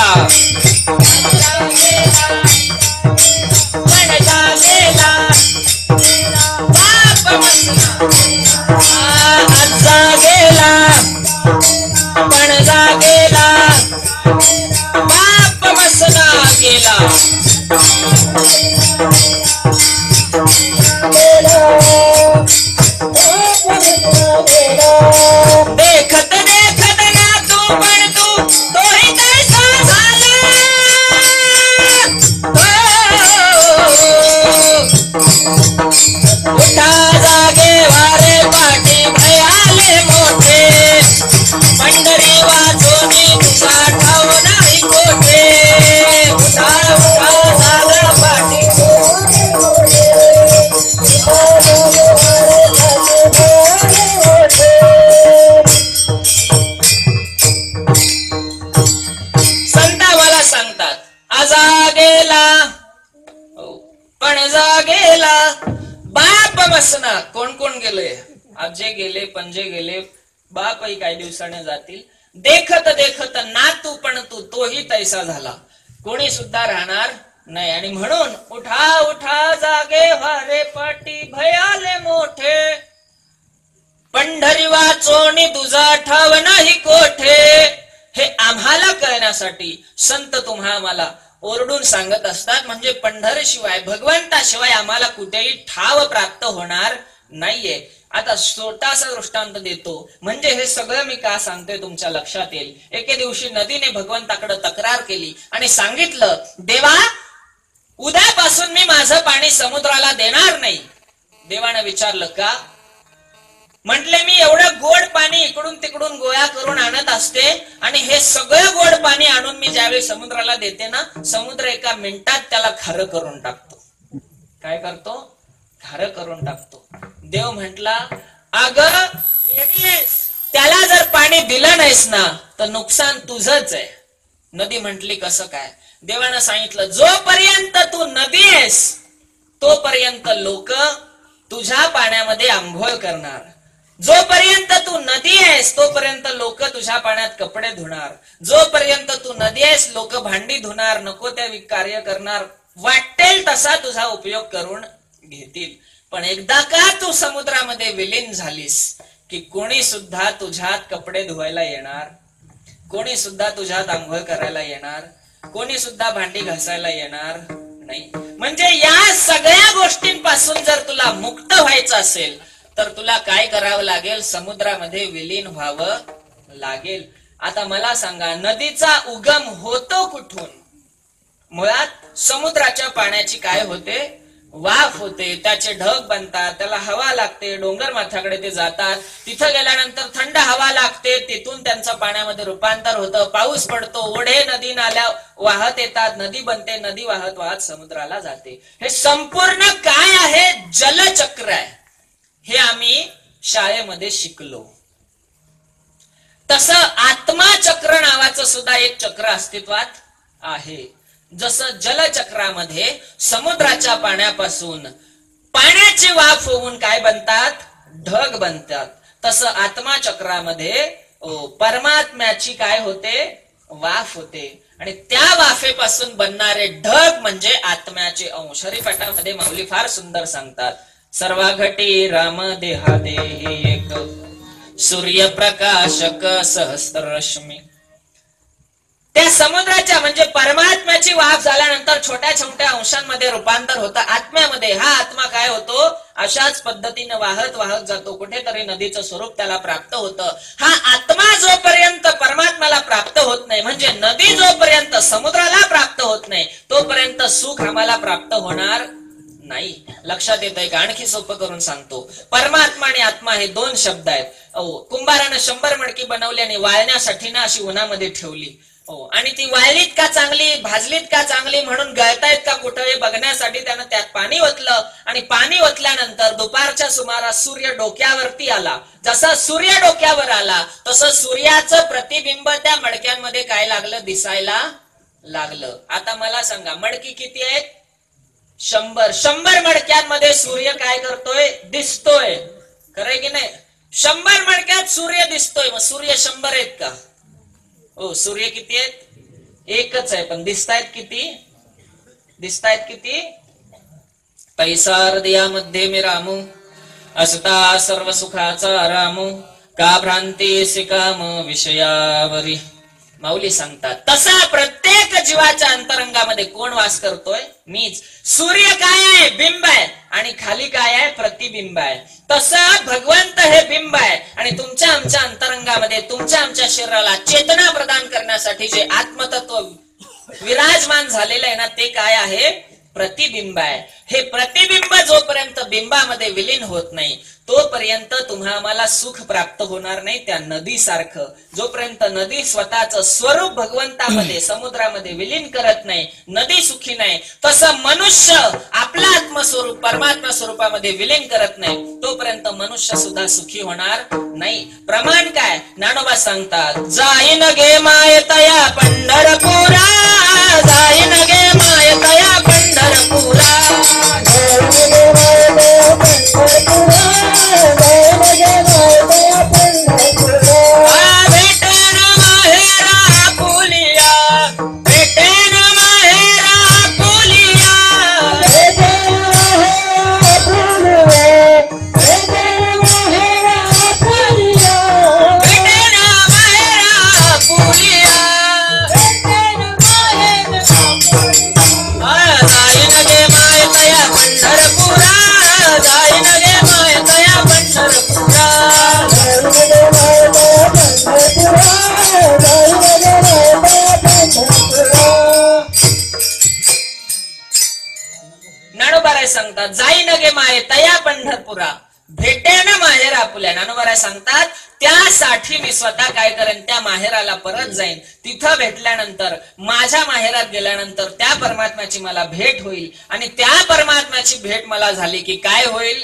पण जागेला, बाप मसना, आजा गेला पण जागेला, बाप मसना गेला. देखत देखत ना तू पण तोही तैसा झाला. उठा जागे वारे पाठी भयाले मोठे, पंढरी वाचोनी तुझा ठाव नाही कोठे. उठा उठा जागा पाठी सांगतात, आजा गेला पण जागेला, बाप मसना. कोण कोण गेले? आजे गेले, पंजे गेले, बापही काही दिवसाने जातील. देखत देखत नातू पण तोही तैसा झाला, कोणी सुद्धा राहणार नाही. आणि म्हणून उठा उठा जागे वारे पाटी भयाले मोठे, पंढरी वाचोनी तुझा ठाव नाही कोठे. हे आम्हाला कळण्यासाठी संत तुम्हा आम्हाला ओरडून सांगत असतात. म्हणजे पंढरीशिवाय, भगवंताशिवाय आम्हाला कुठेही ठाव प्राप्त होणार नाहीये. आता छोटासा दृष्टांत देतो, म्हणजे हे सगळं मी का सांगतोय तुमच्या लक्षात येईल. एके दिवशी नदीने भगवंताकडे तक्रार केली आणि सांगितलं, देवा उद्यापासून मी माझं पाणी समुद्राला देणार नाही. देवाने विचारलं का? म्हटले, मी एवढं गोड पाणी इकडून तिकडून गोळा करून आणत असते आणि हे सगळं गोड पाणी आणून मी ज्यावेळी समुद्राला देते ना, समुद्र एका मिनिटात त्याला खारं करून टाकतो. काय करतो? खारं करून टाकतो. देव म्हटला, अगं त्याला जर पाणी दिलं नाहीस ना तर नुकसान तुझंच आहे. नदी म्हटली, कसं काय? देवानं सांगितलं जोपर्यंत तू नदी आहेस तोपर्यंत लोक तुझ्या पाण्यामध्ये आंघोळ करणार, जोपर्यंत तू नदी आहेस तोपर्यंत लोक तुझ्या पाण्यात कपडे धुणार, जोपर्यंत तू नदी आहेस लोक भांडी धुणार, नको त्या कार्य करणार, वाटेल तसा तुझा उपयोग करून घेतील. पण एकदा का तू समुद्रामध्ये विलीन झालीस की कोणी सुद्धा तुझ्यात कपडे धुवायला येणार, कोणी सुद्धा तुझ्यात आंघोळ करायला येणार, कोणी सुद्धा भांडी घासायला येणार नाही. म्हणजे या सगळ्या गोष्टींपासून जर तुला मुक्त व्हायचं असेल तर तुला काय करावं लागेल, समुद्रामध्ये विलीन व्हावं लागेल. आता मला सांगा, नदीचा उगम होतो कुठून? मुळात समुद्राच्या पाण्याची काय होते, वाफ होते, त्याचे ढग बनतात, त्याला हवा लागते, डोंगर माथ्याकडे ते जातात, तिथं गेल्यानंतर थंड हवा लागते, तिथून त्यांचं पाण्यामध्ये रूपांतर होतं, पाऊस पडतो, ओढे नदी नाल्या वाहत येतात, नदी बनते, नदी वाहत वाहत समुद्राला जाते. हे संपूर्ण काय आहे, जलचक्र आहे. हे आम्ही शाळेमध्ये शिकलो. तसं आत्माचक्र नावाचं सुद्धा एक चक्र अस्तित्वात आहे. जसं जलचक्रामध्ये समुद्राच्या पाण्यापासून पाण्याची वाफ होऊन काय बनतात, ढग बनतात, तसं आत्माचक्रामध्ये परमात्म्याची काय होते, वाफ होते. आणि त्या वाफेपासून बनणारे ढग म्हणजे आत्म्याचे अंश. हरिपाठामध्ये माऊली फार सुंदर सांगतात, सर्वाघटी राम देहादेही एक सूर्यप्रकाशक सहस्त्ररश्मी. त्या समुद्राच्या म्हणजे परमात्म्याची वाफ झाल्यानंतर छोट्या छोट्या अंशांमध्ये रूपांतर होतं आत्म्यामध्ये. हा आत्मा काय होतो, अशाच पद्धतीने वाहत वाहत जातो, कुठेतरी नदीचं स्वरूप त्याला प्राप्त होतं. हा आत्मा जोपर्यंत परमात्म्याला प्राप्त होत नाही, म्हणजे नदी जोपर्यंत समुद्राला प्राप्त होत नाही तोपर्यंत सुख आम्हाला प्राप्त होणार नाही. लक्षात येतंय का? आणखी सोपं करून सांगतो. परमात्मा आणि आत्मा हे दोन शब्द आहेत. कुंभारानं 100 मडकी बनवली आणि वाळण्यासाठी ना अशी उन्हामध्ये ठेवली. आणि ती वाळलीत का चांगली, भाजलीत का चांगली म्हणून गळतायत का कुठं हे बघण्यासाठी त्यानं त्यात पाणी ओतलं. आणि पाणी ओतल्यानंतर दुपारच्या सुमारास सूर्य डोक्यावरती आला. जसा सूर्य डोक्यावर आला तसं सूर्याचं प्रतिबिंब त्या मडक्यांमध्ये काय लागलं, दिसायला लागलं. आता मला सांगा, मडकी किती आहेत, 100 मडक्यांमध्ये सूर्य काय करतोय, दिसतोय. खरंय की नाही? 100 मडक्यात सूर्य दिसतोय. मग सूर्य 100 आहेत का? हो, सूर्य किती आहेत, एकच आहे. पण दिसतायत किती, दिसतायत किती. पैसा हृदयामध्ये मी रामू असता सर्व सुखाचा रामू का भ्रांती सिकाम विषयावरी. माऊली सांगतात तसा प्रत्येक जीवाच्या अंतरंगामध्ये कोण वास करतोय, मीच. सूर्य काय आहे, बिंब आहे, आणि खाली काय आहे, प्रतिबिंब आहे. तसं भगवंत हे बिंब आहे आणि तुमच्या आमच्या अंतरंगामध्ये तुमच्या आमच्या शरीराला चेतना प्रदान करण्यासाठी जे आत्मतत्व विराजमान झालेलं आहे ना, ते काय आहे, प्रतिबिंब आहे. हे प्रतिबिंब जोपर्यंत बिंबामध्ये विलीन होत नाही तोपर्यंत तुम्हा आम्हाला सुख प्राप्त होणार नाही. त्या नदी सारखं जोपर्यंत नदी स्वतःच स्वरूप भगवंतामध्ये समुद्रामध्ये विलीन करत नाही, नदी सुखी नाही. तसं मनुष्य आपला आत्मस्वरूप परमात्मा स्वरूपामध्ये विलीन करत नाही तोपर्यंत मनुष्य सुद्धा सुखी होणार नाही. प्रमाण काय, ज्ञानोबा सांगतात, जाईन गे मायतया पंढरपुरा, जाईन गे मायतया पंढरपुरा. भेटेन माहेरा पुलिया, भेटेन माहेरा पुलिया, भेटेन माहेरा पुलिया, भेटेन माहेरा पुलिया, भेटेन माहेरा पुलिया, भेटेन माहेरा. जाईन गे मायतया पंढरपुरा, जाईन गे मायतया पंढरपुरा. ज्ञानोबाराय सांगतात, जाईन गे मायतया पंढरपुरा, भेटेन माहेर आपुल्या. ज्ञानोबाराय सांगतात त्यासाठी मी स्वतः काय करेन, त्या माहेराला परत जाईन. तिथं भेटल्यानंतर माझ्या माहेरात गेल्यानंतर त्या परमात्म्याची मला भेट होईल आणि त्या परमात्म्याची भेट मला झाली की काय होईल,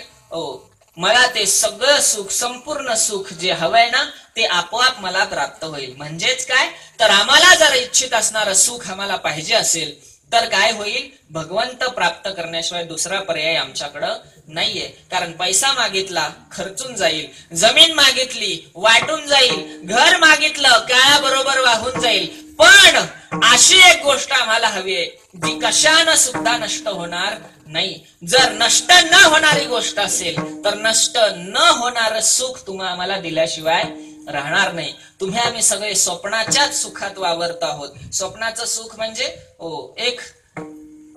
मला ते सगळं सुख, संपूर्ण सुख जे हवंय ना ते आपोआप मला प्राप्त होईल. म्हणजेच काय तर आम्हाला जर इच्छित असणारं सुख आम्हाला पाहिजे असेल तर काय होईल, भगवंत प्राप्त करण्याशिवाय दुसरा पर्याय आमच्याकडं नाहीये. कारण पैसा मागितला खर्चून जाईल, जमीन मागितली वाटून जाईल, घर मागितलं काळाबरोबर वाहून जाईल, पण अशी एक गोष्ट आम्हाला हवी आहे जी कशानं सुद्धा नष्ट होणार नाही. जर नष्ट न होणारी गोष्ट असेल तर नष्ट न होणार सुख तुम्ही आम्हाला दिल्याशिवाय राहणार नाही. तुम्ही आम्ही सगळे स्वप्नाच्याच सुखात वावरतो आहोत. स्वप्नाचं सुख म्हणजे एक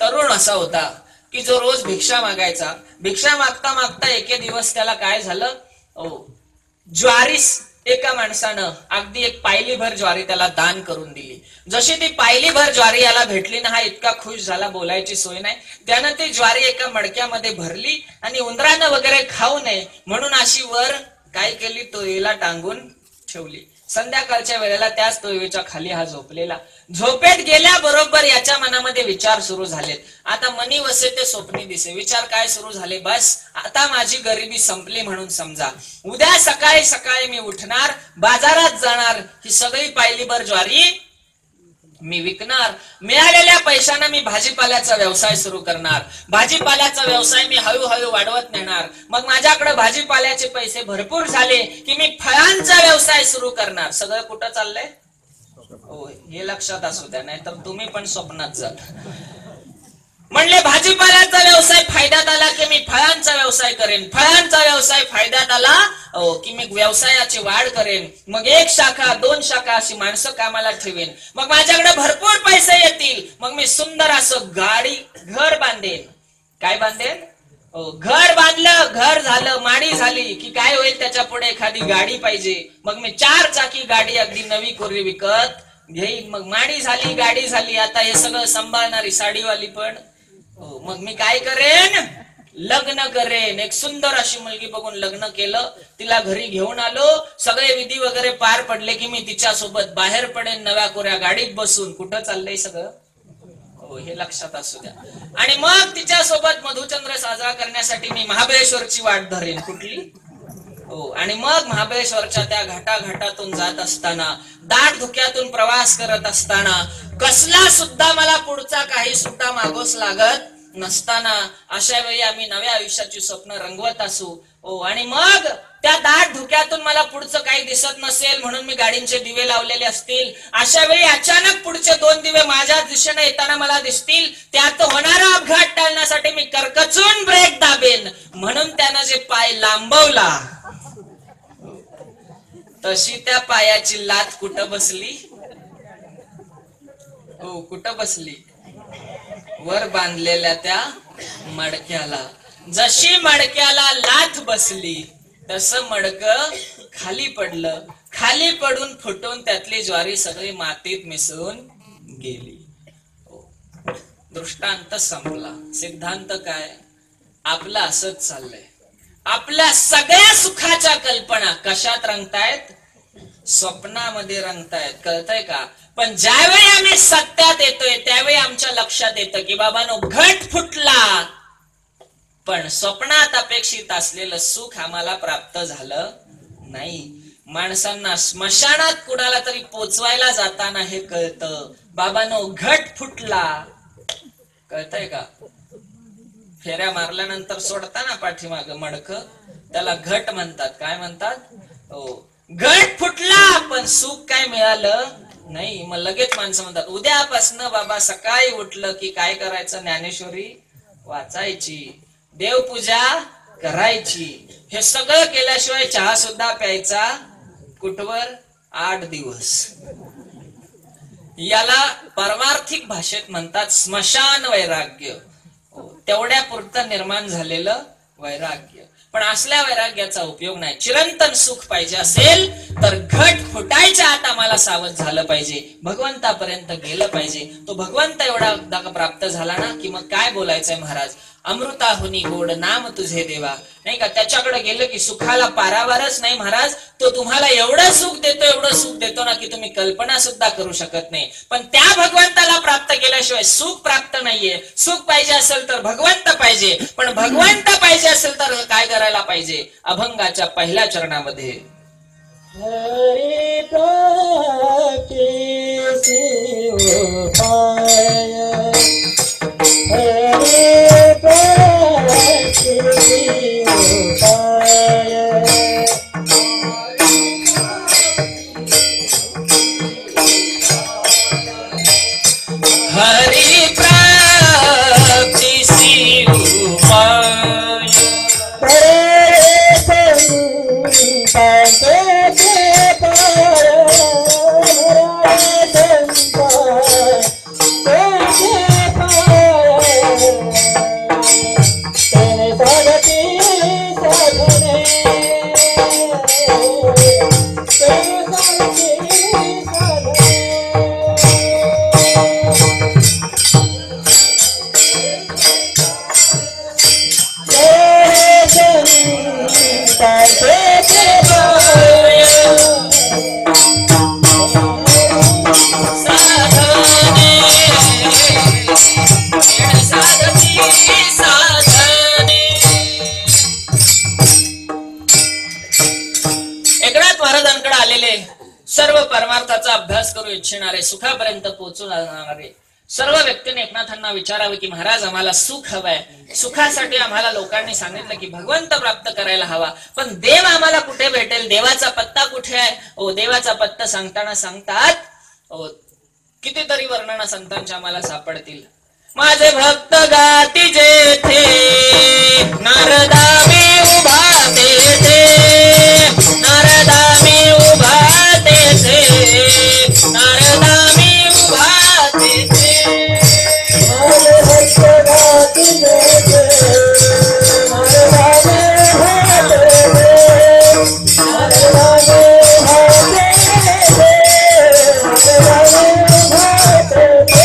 तरुण असा होता की जो रोज भिक्षा मागायचा. भिक्षा मागता मागता एके दिवस त्याला काय झालं, ज्वारी एका माणसानं अगदी एक पायलीभर ज्वारी त्याला दान करून दिली. जशी ती पायलीभर ज्वारी याला भेटली ना, हा इतका खुश झाला, बोलायची सोय नाही. त्यानं ती ज्वारी एका मडक्यामध्ये भरली आणि उंदरानं वगैरे खाऊ नये म्हणून अशी वर काय केली, तोयला टांगून ठेवली. संध्याकाळच्या वेळेला त्याच तोयवीच्या खाली हा झोपलेला. झोपेत गेल्याबरोबर याच्या मनामध्ये विचार सुरू झालेत. आता मनी वसे ते स्वप्नी दिसे. विचार काय सुरू झाले, बस आता माझी गरिबी संपली म्हणून समजा. उद्या सकाळी सकाळी मी उठणार, बाजारात जाणार, ही सगळी पायलीभर ज्वारी मी विकणार, मिळालेल्या पैशाने मी भाजीपाल्याचा व्यवसाय सुरू करणार. भाजीपाल्याचा व्यवसाय मी हळूहळू वाढवत नेणार. मग माझ्याकडे भाजीपाल्याचे पैसे भरपूर झाले की मी फळांचा व्यवसाय सुरू करणार. सगळं कुठं चाललंय हे लक्षात असू द्या, नाही तर तुम्ही पण स्वप्नात जाल. म्हणले भाजीपाल्याचा व्यवसाय फायद्यात आला की मी फळांचा व्यवसाय करेन, फळांचा व्यवसाय फायद्यात आला की मी व्यवसायाची वाढ करेन. मग 1 शाखा 2 शाखा अशी माणसं कामाला ठेवेन. मग माझ्याकडे भरपूर पैसे येतील. मग मी सुंदर असं घर बांधेन. काय बांधेन, घर बांधलं, घर झालं, माडी झाली की काय होईल, त्याच्या पुढे एखादी गाडी पाहिजे. मग मी 4 चाकी गाडी अगदी नवी कोरी विकत घेईन. मग माडी झाली, गाडी झाली, आता हे सगळं सांभाळणारी साडीवाली पण. मग मी काय करेन, लग्न करेन. एक सुंदर अशी मुलगी बघून लग्न केलं, तिला घरी घेऊन आलो, सगळे विधी वगैरे पार पडले की मी तिच्या सोबत बाहेर पडेन नव्या कोऱ्या गाडीत बसून. कुठं चाललंय सगळं हे लक्षात असू द्या. आणि मग तिच्या सोबत मधुचंद्र साजरा करण्यासाठी मी महाबळेश्वरची वाट धरेन. कुठली, आणि मग महाबळेश्वरच्या त्या घाटाघाटातून जात असताना, दाट धुक्यातून प्रवास करत असताना, कसला सुद्धा मला पुढचा काही सुद्धा मागोस लागत नसताना अशा वेळी आम्ही नव्या आयुष्याची स्वप्न रंगवत असू. आणि मग त्या दाट धुक्यातून मला पुढचं काही दिसत नसेल म्हणून मी गाडींचे दिवे लावलेले असतील. अशा वेळी अचानक पुढचे 2 दिवे माझ्या दिशेने येताना मला दिसतील. त्यात होणारा अपघात टाळण्यासाठी मी करकचून ब्रेक दाबेन. म्हणून त्यानं जे पाय लांबवला तशी त्या पायाची लाथ कुठं बसली, कुठं बसली, वर बांधलेल्या त्या मडक्याला. जशी मडक्याला लाथ बसली तसं मडकं खाली पडलं. खाली पडून फुटून त्यातली ज्वारी सगळी मातीत मिसळून गेली. दृष्टांत संपला. सिद्धांत काय, आपलं असंच चाललंय. आपल्या सगळ्या सुखाच्या कल्पना कशात रंगतायत, स्वप्नामध्ये रंगतायत. कळतंय का? पण ज्यावेळी आम्ही सत्यात येतोय त्यावेळी आमच्या लक्षात येतं की बाबांनो घट फुटला, पण स्वप्नात अपेक्षित असलेलं सुख आम्हाला प्राप्त झालं नाही. माणसांना स्मशानात कुणाला तरी पोचवायला जाताना हे कळतं, बाबांनो घट फुटला. कळतंय का? फेऱ्या मारल्यानंतर सोडताना पाठीमाग मडक, त्याला घट म्हणतात. काय म्हणतात? घट फुटला पण सुख काय मिळालं नाही. मग लगेच माणसं म्हणतात उद्यापासनं बाबा सकाळी उठलं की काय करायचं, ज्ञानेश्वरी वाचायची, देवपूजा करायची. हे सगळं केल्याशिवाय चहा सुद्धा प्यायचा कुठवर 8 दिवस. याला परमार्थिक भाषेत म्हणतात स्मशान वैराग्य. तेवढ्या पुरतं निर्माण झालेलं वैराग्य. पण असल्या वैराग्याचा उपयोग नाही. चिरंतन सुख पाहिजे असेल तर घट फुटायच्या आत आम्हाला सावध झालं पाहिजे, भगवंतापर्यंत गेलं पाहिजे. तो भगवंत एवढा प्राप्त झाला ना की मग काय बोलायचंय महाराज. अमृताहुनी गोड नाम तुझे देवा, नाही का? त्याच्याकडे गेलं की सुखाला पारावारच नाही महाराज. तो तुम्हाला एवढं सुख देतो ना की तुम्ही कल्पना सुद्धा करू शकत नाही. पण त्या भगवंताला प्राप्त केल्याशिवाय सुख प्राप्त नाहीये. सुख पाहिजे असेल तर भगवंत पाहिजे, पण भगवंत पाहिजे असेल तर काय करायला पाहिजे? अभंगाच्या पहिल्या चरणामध्ये हरि प्राप्ति उपाय, हरि प्राप्ति उपाय, हरि प्राप्ति उपाय, सर्व परमार्थाचा अभ्यास करू इच्छिणारे, सुखापर्यंत पोहोचून जाणारे सर्व व्यक्तीने एकनाथांना विचारावे की महाराज आम्हाला सुख हवंय. सुखासाठी आम्हाला लोकांनी सांगितलं की भगवंत प्राप्त करायला हवा, पण देव आम्हाला कुठे भेटेल? देवाचा पत्ता कुठे आहे? ओ देवाचा पत्ता सांगताना सांगतात कितीतरी वर्णना संतांच्या आम्हाला सापडतील. माझे भक्त गाती जेथे नारदा मी उभा तेथे, नारदा मी उभा तेथे, नारदा मी उभा तेथे, माझे भक्त गाती जेथे नारदा मी उभा तेथे, नारदा मी उभा तेथे, नारदा मी उभा तेथे.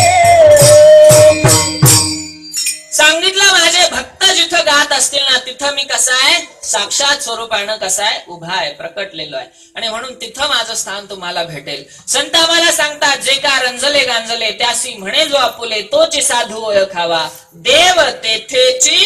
सांगितलं माझे भक्त जिथं गात असतील ना तिथं मी कसा आहे? साक्षात स्वरूपानं कसा आहे? उभा आहे, प्रकटलेलो आहे. आणि म्हणून तिथं माझं स्थान तुम्हाला भेटेल. संत आम्हाला सांगतात जे का रंजले गांजले त्यासी म्हणे जो आपुले, तोची साधू ओळखावा, देव तेथेची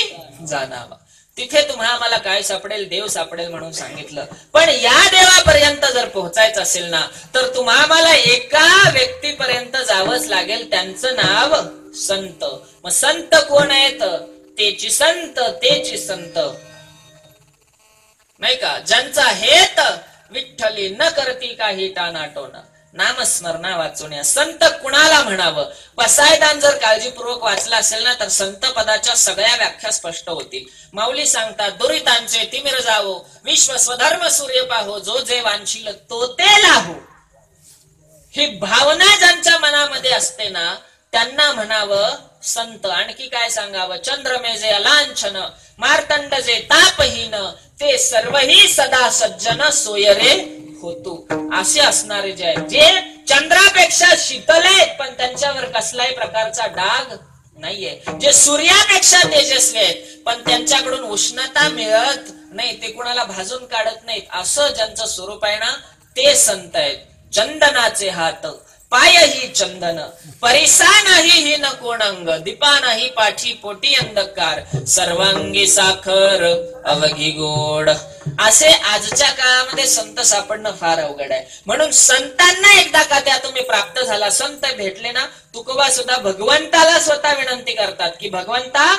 जाणावा. तिथे तुम्हाला आम्हाला काय सापडेल? देव सापडेल म्हणून सांगितलं. पण या देवापर्यंत जर पोहोचायचं असेल ना तर तुम्हाला आम्हाला एका व्यक्तीपर्यंत जावंच लागेल. त्यांचं नाव संत. मग संत कोण आहेत? तेची संत, तेची संत, नाही का? ज्यांचा हेत विठ्ठली न करती काही टानाटोन, नामस्मरणा वाचवण्या. संत कुणाला म्हणावं? पसायदान जर काळजीपूर्वक वाचला असेल ना तर संत पदाच्या सगळ्या व्याख्या स्पष्ट होतील. माऊली सांगतात दुरितांचे तिमिर जावो, विश्व स्वधर्म सूर्य पाहो, जो जे वांछील तो ते लाहो. ही भावना ज्यांच्या मनामध्ये असते ना त्यांना म्हणावं संत. आणखी काय सांगावं? चंद्रमे जे अलांछन, मार्तंड जे तापहीन, ते सर्वही सदा सज्जन सोयरे होतो. असे असणारे जे आहेत, जे चंद्रापेक्षा शीतल आहेत पण त्यांच्यावर कसलाही प्रकारचा डाग नाहीये, जे सूर्यापेक्षा तेजस्वी आहेत पण त्यांच्याकडून उष्णता मिळत नाही, ते कुणाला भाजून काढत नाहीत, असं ज्यांचं स्वरूप आहे ना ते संत आहेत. चंदनाचे हात पाय ही चंदन, परिसा नाही ही न कोण अंग, दीपा नाही पाठी पोटी अंधकार, सर्वांगी साखर अवघी गोड. असे आजच्या काळामध्ये संत सापडणं फार अवघड आहे. म्हणून संतांना एकदा का त्या तुम्ही प्राप्त झाला, संत भेटले ना, तुकोबा सुद्धा भगवंताला स्वतः विनंती करतात की भगवंता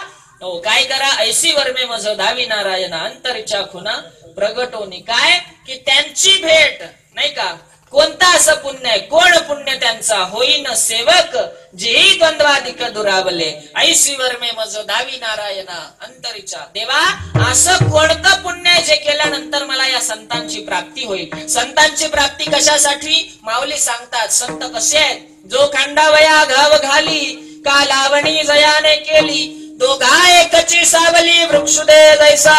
काय करा? ऐसी वर्मे मज दावी नारायण अंतरीच्या खुना प्रगटोनी. काय की त्यांची भेट, नाही का? कोणता असं पुण्य आहे? कोण पुण्य त्यांचा होईन सेवक, जेही द्वंद्वाधिक दुरावले, ऐसी वर्मे मज दावी नारायणा अंतरीच्या. देवा असं कोणतं पुण्य आहे जे केल्यानंतर मला या संतांची प्राप्ती होईल? संतांची प्राप्ती कशासाठी? माऊली सांगतात संत कसे आहेत? जो खांडावया घाव घाली, का लावणी जयाने केली, दोघा एकची सावली वृक्षुदे जैसा.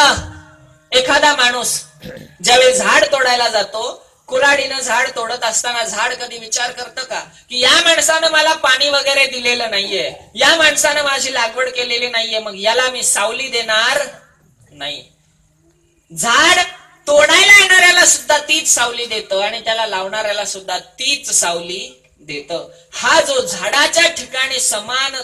एखादा माणूस ज्यावेळी झाड तोडायला जातो कुऱ्हाडीनं झाड तोडत असताना झाड कधी विचार करतं का की या माणसानं मला पाणी वगैरे दिलेलं नाहीये, या माणसानं माझी लागवड केलेली नाहीये, मग याला मी सावली देणार नाही. झाड तोडायला येणाऱ्याला सुद्धा तीच सावली देतं आणि त्याला लावणाऱ्याला सुद्धा तीच सावली देतं. हा जो झाडाच्या ठिकाणी समान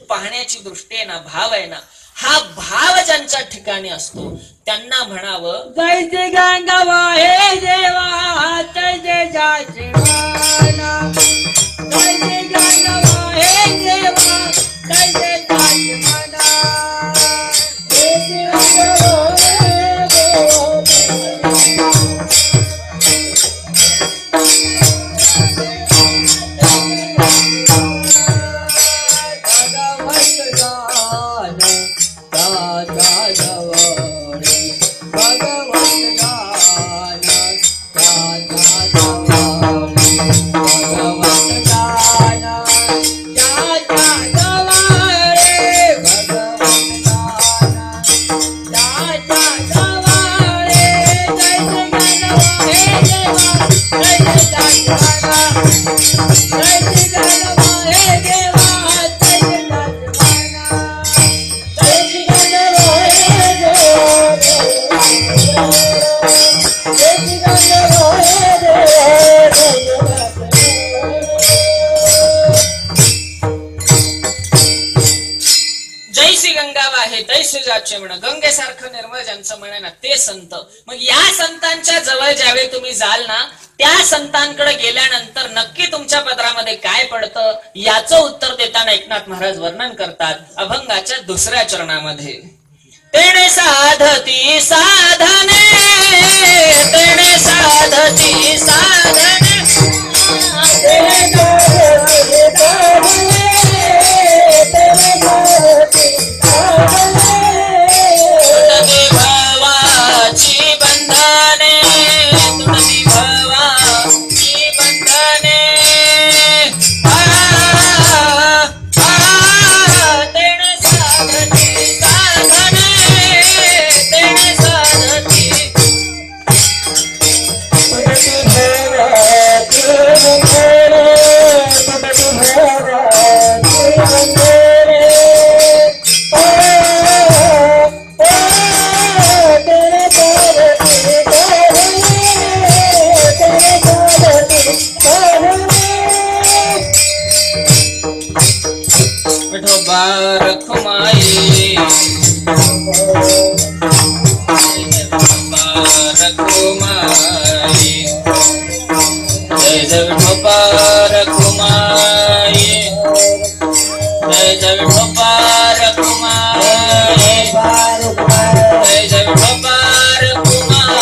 पाहण्याची दृष्टी आहे ना, भाव आहे ना, हा भाव ज्यांच्या ठिकाणी असतो त्यांना म्हणावं जैसे गंगावा हे देवा तैसे जाचे माना, जैसे गंगावा हे देवा तैसे जाचे माना, जैसे गंगावा हे देवा गंगेसारखं निर्मळ ज्यांचं म्हणे ना ते संत. मग या संतांच्या जवळ ज्यावेळी तुम्ही जाल ना, त्या संतांकडे गेल्यानंतर नक्की तुमच्या पदरामध्ये काय पडतं याचं उत्तर देताना एकनाथ महाराज वर्णन करतात अभंगाच्या 2ऱ्या चरणामध्ये. तेणे साधती साधने, तेणे साधती साधने, तुटती भावाची बंधने, तुटती भावाची बंधने, तेणे साधती साधने, तेणे साधती रखुमाई, रखुमाई, जय जय विठोबा रखुमाई, जय जय विठोबा रखुमाई, जय जय विठोबा रखुमाई,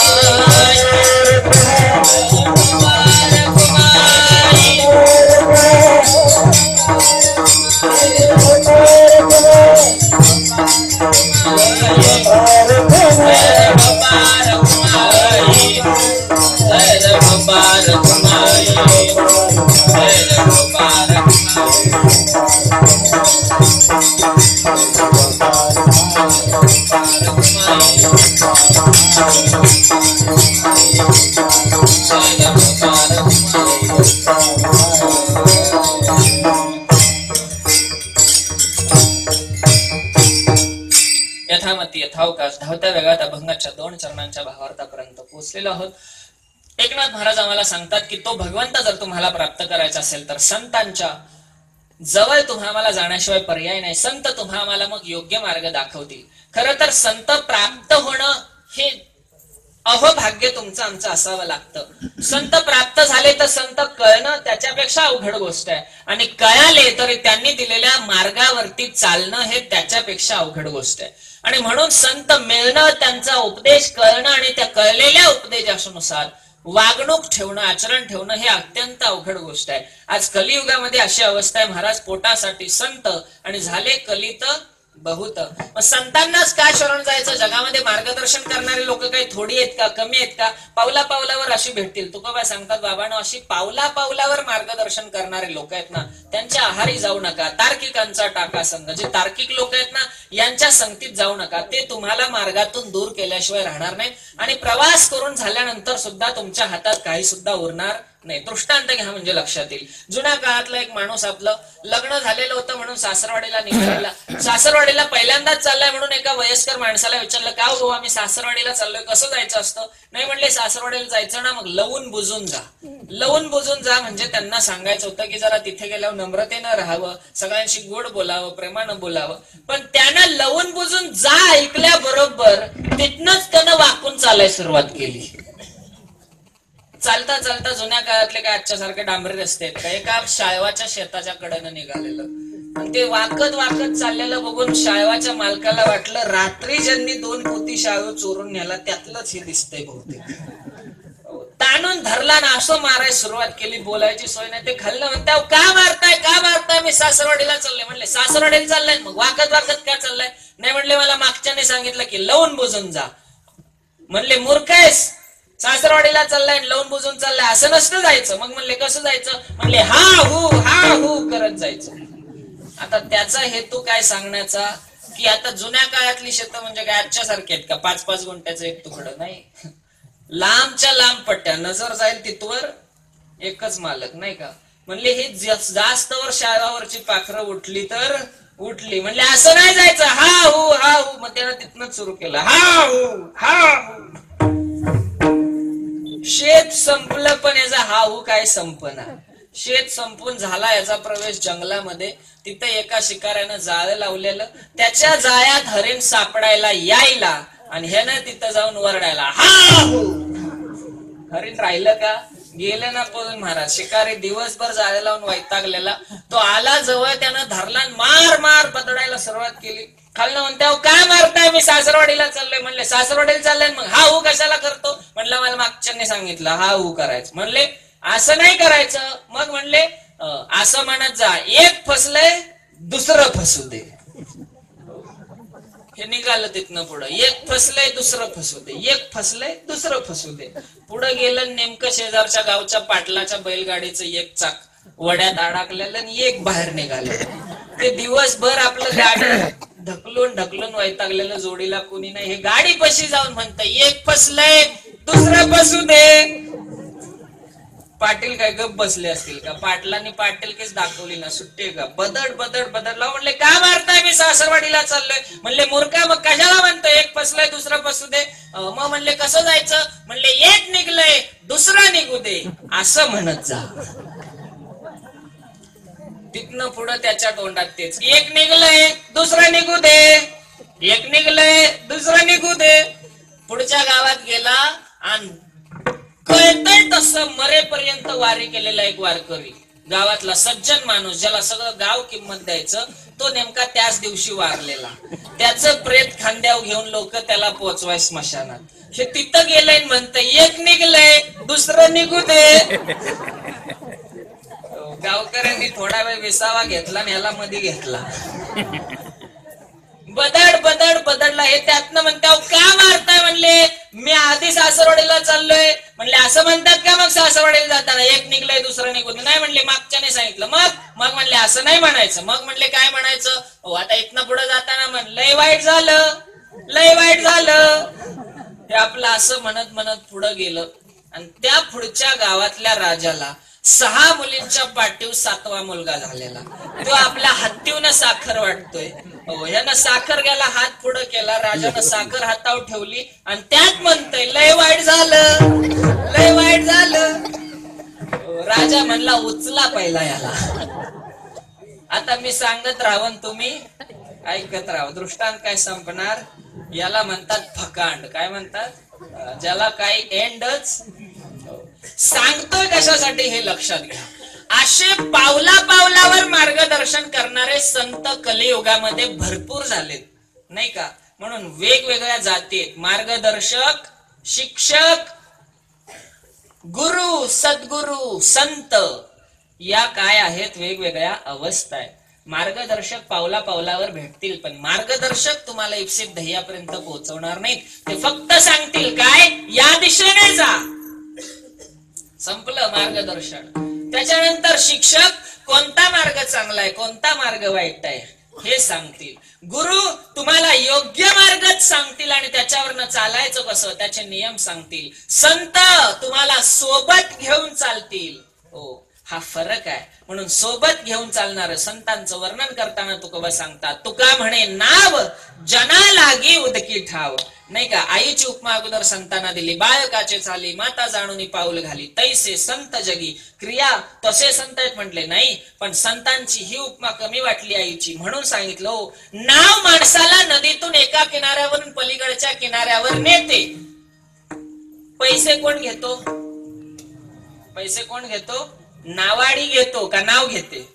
यथामती यथावकाश धावत्या वेगात अभंगाच्या 2 चरणांच्या भावार्थापर्यंत पोहोचलेलो आहोत. एकनाथ महाराज आम्हाला सांगतात की तो भगवंत जर तुम्हाला प्राप्त करायचा असेल तर संतांच्या जवळ तुम्हाला जाण्याशिवाय पर्याय नाही. संत तुम्हाला मग योग्य मार्ग दाखवतील. खरं तर संत प्राप्त होणं हे अहोभाग्य तुमचं आमचं असावं लागतं. संत प्राप्त झाले तर संत कळणं त्याच्यापेक्षा अवघड गोष्ट आहे, आणि कळाले तरी त्यांनी दिलेल्या मार्गावरती चालणं हे त्याच्यापेक्षा अवघड गोष्ट आहे. आणि म्हणून संत मिळणं, त्यांचा उपदेश कळणं आणि त्या कळलेल्या उपदेशानुसार वागणूक ठेवणं, आचरण ठेवणं हे अत्यंत अवघड गोष्ट आहे. आज कलियुगामध्ये अशी अवस्था आहे, महाराज पोटासाठी संत आणि झाले कलित बहुत. मग संतांनाच का शरण जायचं? जगामध्ये मार्गदर्शन करणारे लोक काही थोडी आहेत का, कमी आहेत का? पावला पावलावर अशी भेटतील. तुकोबा सांगतात बाबांनो, अशी पावला पावलावर मार्गदर्शन करणारे लोक आहेत ना, त्यांच्या आहारी जाऊ नका. तार्किकांचा टाका संघ, जे तार्किक लोक आहेत ना, यांच्या संगतीत जाऊ नका. ते तुम्हाला मार्गातून दूर केल्याशिवाय राहणार नाही. आणि प्रवास करून झाल्यानंतर सुद्धा तुमच्या हातात काही सुद्धा उरणार नाही. दृष्टांत घ्या म्हणजे लक्षात येईल. जुन्या काळातला एक माणूस, आपलं लग्न झालेलं होतं म्हणून सासरवाडीला निघालेला. सासरवाडीला पहिल्यांदाच चाललाय म्हणून एका वयस्कर माणसाला विचारलं, का हो आम्ही सासरवाडीला चाललोय, कसं जायचं असतं? नाही म्हणले, सासरवाडीला जायचं ना, मग लवून बुजून जा. लवून बुजून जा म्हणजे त्यांना सांगायचं होतं की जरा तिथे गेल्यावर नम्रतेनं राहावं, सगळ्यांशी गोड बोलावं, प्रेमानं बोलावं. पण त्यानं लवून बुजून जा ऐकल्याबरोबर तिथनच त्यानं वाकून चालायला सुरुवात केली. चालता चालता जुन्या काळातले काय आजच्या सारखे डांबरी रस्ते आहेत का, एका शाळवाच्या शेताच्या कडेनं निघालेलं. आणि ते वाकत वाकत चाललेलं बघून शाळवाच्या मालकाला वाटलं, रात्री ज्यांनी 2 पोती शाळू चोरून नेला त्यातलंच हे दिसतंय बहुतेक. ताणून धरला ना, असं मारायला सुरुवात केली. बोलायची सोय नाही. ते खाल्लं म्हणते, का मारताय, का मारताय? मी सासरवाडीला चाललोय. म्हणले, सासरवाडीला चाललाय? मग वाकत वाकत का चाललाय? नाही म्हणले, मला मागच्याने सांगितलं की लवून बुजून जा. म्हणले, मूर्ख आहेस, सासरवाडीला चाललाय, लवून बुजून चाललाय, असं नसतं जायचं. मग म्हणले, कसं जायचं? म्हणले, हा हू करत जायचं. आता त्याचा हेतू काय सांगण्याचा, की आता जुन्या काळातली शेतं म्हणजे काय आजच्या सारखे आहेत का, 5-5 गुंठ्याचं एक तुकडं नाही. लांबच्या लांब पट्ट्या, नजर जाईल तिथवर एकच मालक, नाही का? म्हणले, हे जास्त वर शाळावरची पाखरं उठली तर उठली. म्हणले, असं नाही जायचं, हा हू. मग त्यानं तिथनच सुरू केलं, हा हू. शेत संपलं पण याचा हा हू काय संपना. शेत संपून झाला याचा प्रवेश जंगलामध्ये. तिथे एका शिकाऱ्यानं जाळं लावलेलं, त्याच्या जाळ्यात हरिण सापडायला यायला आणि ह्यानं तिथं जाऊन वरडायला, हा हू. हरिण राहिलं का? गेलं ना पळून महाराज. शिकारी दिवसभर जाळे लावून वैतागलेला, तो आला जवळ, त्यानं धरला, मार बदडायला सुरुवात केली. खालनं म्हणते, काय मारताय? मी सासरवाडीला चाललोय. म्हणले, सासरवाडीला चाललंय? मग हा हू कशाला करतो? म्हणलं, मला मागच्याने सांगितलं हा हू करायचं. म्हणले, असं नाही करायचं. मग म्हणले, असं म्हणत जा, एक फसलंय दुसरं फसू दे. हे निघालं तिथनं पुढं, एक फसलंय दुसरं फसू दे, एक फसलंय दुसरं फसू दे. पुढं गेलं, नेमकं शेजारच्या गावच्या पाटलाच्या बैलगाडीचं एक चाक वड्यात अडकलेलं आणि एक बाहेर निघालं. ते दिवसभर आपलं गाडी ढकलून वैतागलेलं, जोडीला कोणी नाही. हे गाडी पशी जाऊन म्हणतं, एक फसलंय दुसरं फसू दे. पाटील काय गप बसले असतील का? पाटलांनी पाटील केस दाखवली ना, सुट्टी का? बदडला. म्हणले, का मारताय? मी सासरवाडीला चाललोय. म्हणले, मूर्खा, मग कशाला म्हणतोय एक फसलंय दुसरं फसू दे? मग म्हणले, कसं जायचं? म्हणले, एक निघलंय दुसरं निघू दे, असं म्हणत जा. तिथनं पुढं त्याच्या तोंडात तेच, एक निघलंय दुसरं निघू दे, एक निघलंय दुसरं निघू दे. पुढच्या गावात गेला आणि कळतंय तसं मरेपर्यंत वारी केलेला एक वारकरी, गावातला सज्जन माणूस, ज्याला सगळं गाव किंमत द्यायचं, तो नेमका त्याच दिवशी वारलेला. त्याचं प्रेत खांद्यावर घेऊन लोक त्याला पोचवाय स्मशानात. हे तिथं गेलंय, म्हणतंय एक निघलंय दुसरं निघू दे. गावकऱ्यांनी थोडा वेळ विसावा घेतला आणि ह्याला मध्ये घेतला. बदडला. हे त्यातनं म्हणतात, का मारताय? म्हणले, मी आधी सासरवाडीला चाललोय. म्हणले, असं म्हणतात का? मग सासरवाडीला जाताना एक निघलंय दुसरं निघू दे. नाही म्हणले, मागच्याने सांगितलं. मग म्हणले, असं नाही म्हणायचं. मग म्हणले, काय म्हणायचं? हो, आता इथनं पुढे जाताना म्हण, लय वाईट झालं. हे आपलं असं म्हणत पुढे गेलं आणि त्या पुढच्या गावातल्या राजाला 6 मुलींच्या पाठीव 7वा मुलगा झालेला. तो आपल्या हत्तीवनं साखर वाटतोय. हो, यानं साखर घ्यायला हात पुढे केला. राजानं साखर हातावर ठेवली आणि त्यात म्हणतंय, लय वाईट झालं. राजा म्हणला, उचला पहिला याला. आता मी सांगत राहून तुम्ही ऐकत राहा. दृष्टांत काय संपणार? याला म्हणतात फकांड. काय म्हणतात? ज्याला काही एंडच. सांगतोय कशासाठी हे लक्षात घ्या. असे पावलावर मार्गदर्शन करणारे संत कलियुगामध्ये भरपूर झालेत, नाही का? म्हणून वेगवेगळ्या जातीत मार्गदर्शक, शिक्षक, गुरु, सद्गुरु, संत, या काय आहेत? वेगवेगळ्या अवस्था आहेत. मार्गदर्शक पावला पावलावर भेटतील, पण मार्गदर्शक तुम्हाला इप्सित ध्येयापर्यंत पोहोचवणार नाहीत. ते फक्त सांगतील काय, या दिशेने जा, संपलं मार्गदर्शन. त्याच्यानंतर शिक्षक कोणता मार्ग चांगला आहे, कोणता मार्ग वाईट आहे हे सांगतील. गुरु तुम्हाला योग्य मार्गच सांगतील आणि त्याच्यावरनं चालायचं कसं त्याचे नियम सांगतील. संत तुम्हाला सोबत घेऊन चालतील. हो, हा फरक आहे. म्हणून सोबत घेऊन चालणार संतांचं वर्णन करताना तुकोबा सांगतात, तुका म्हणे नाव जना लागी उदकी ठाव. नाही का, आईची उपमा अगोदर संतांना दिली, बाळकाचे चाली माता जाणून पाऊल घाली, तैसे संत जगी क्रिया तसे संत आहेत म्हटले नाही. पण संतांची ही उपमा कमी वाटली आईची, म्हणून सांगितलं हो, नाव माणसाला नदीतून एका किनाऱ्यावरून पलीकडच्या किनाऱ्यावर नेते. पैसे कोण घेतो, पैसे कोण घेतो, नावाडी घेतो का नाव घेते.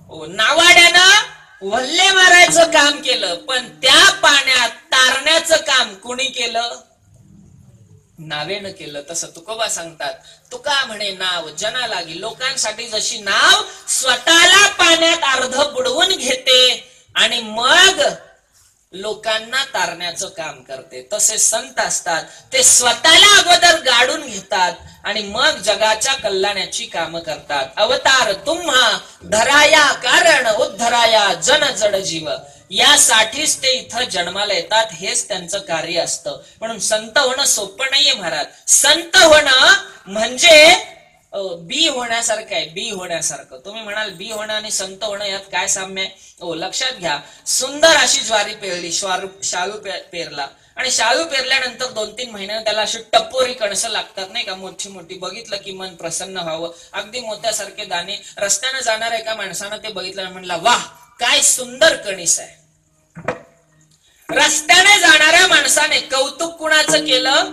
हो, नावाड्यानं वल्ले मारायचं काम केलं, पण त्या पाण्यात तारण्याचं काम कोणी केलं, नावेनं केलं. तसं तुकोबा सांगतात, तुका म्हणे नाव जना लागी. लोकांसाठी जशी नाव स्वतःला पाण्यात अर्ध बुडवून घेते आणि मग लोकांना तारण्याचं काम करते, तसे संत असतात. ते स्वतःला अगोदर गाडून घेतात आणि मग जगाच्या कल्याणाची कामं करतात. अवतार तुम्हा धराया कारण उद्धराया जन जड जीव. यासाठीच ते इथं जन्माला येतात, हेच त्यांचं कार्य असतं. म्हणून संत होणं सोपं नाहीये महाराज. संत होणं म्हणजे बी होण्यासारखं आहे, बी होण्यासारखं. तुम्ही म्हणाल बी होणं आणि संत होणं यात काय साम्य आहे. हो, लक्षात घ्या. सुंदर अशी ज्वारी पेरली, शाळू पेरला आणि शाळू पेरल्यानंतर 2-3 महिन्यानं त्याला अशी टपोरी कणसं लागतात नाही का, मोठी मोठी. बघितलं की मन प्रसन्न व्हावं, अगदी मोत्यासारखे दाणे. रस्त्यानं जाणाऱ्या एका माणसानं ते बघितलं, म्हणला वाह काय सुंदर कणीस आहे. रस्त्याने जाणाऱ्या माणसाने कौतुक कुणाचं केलं,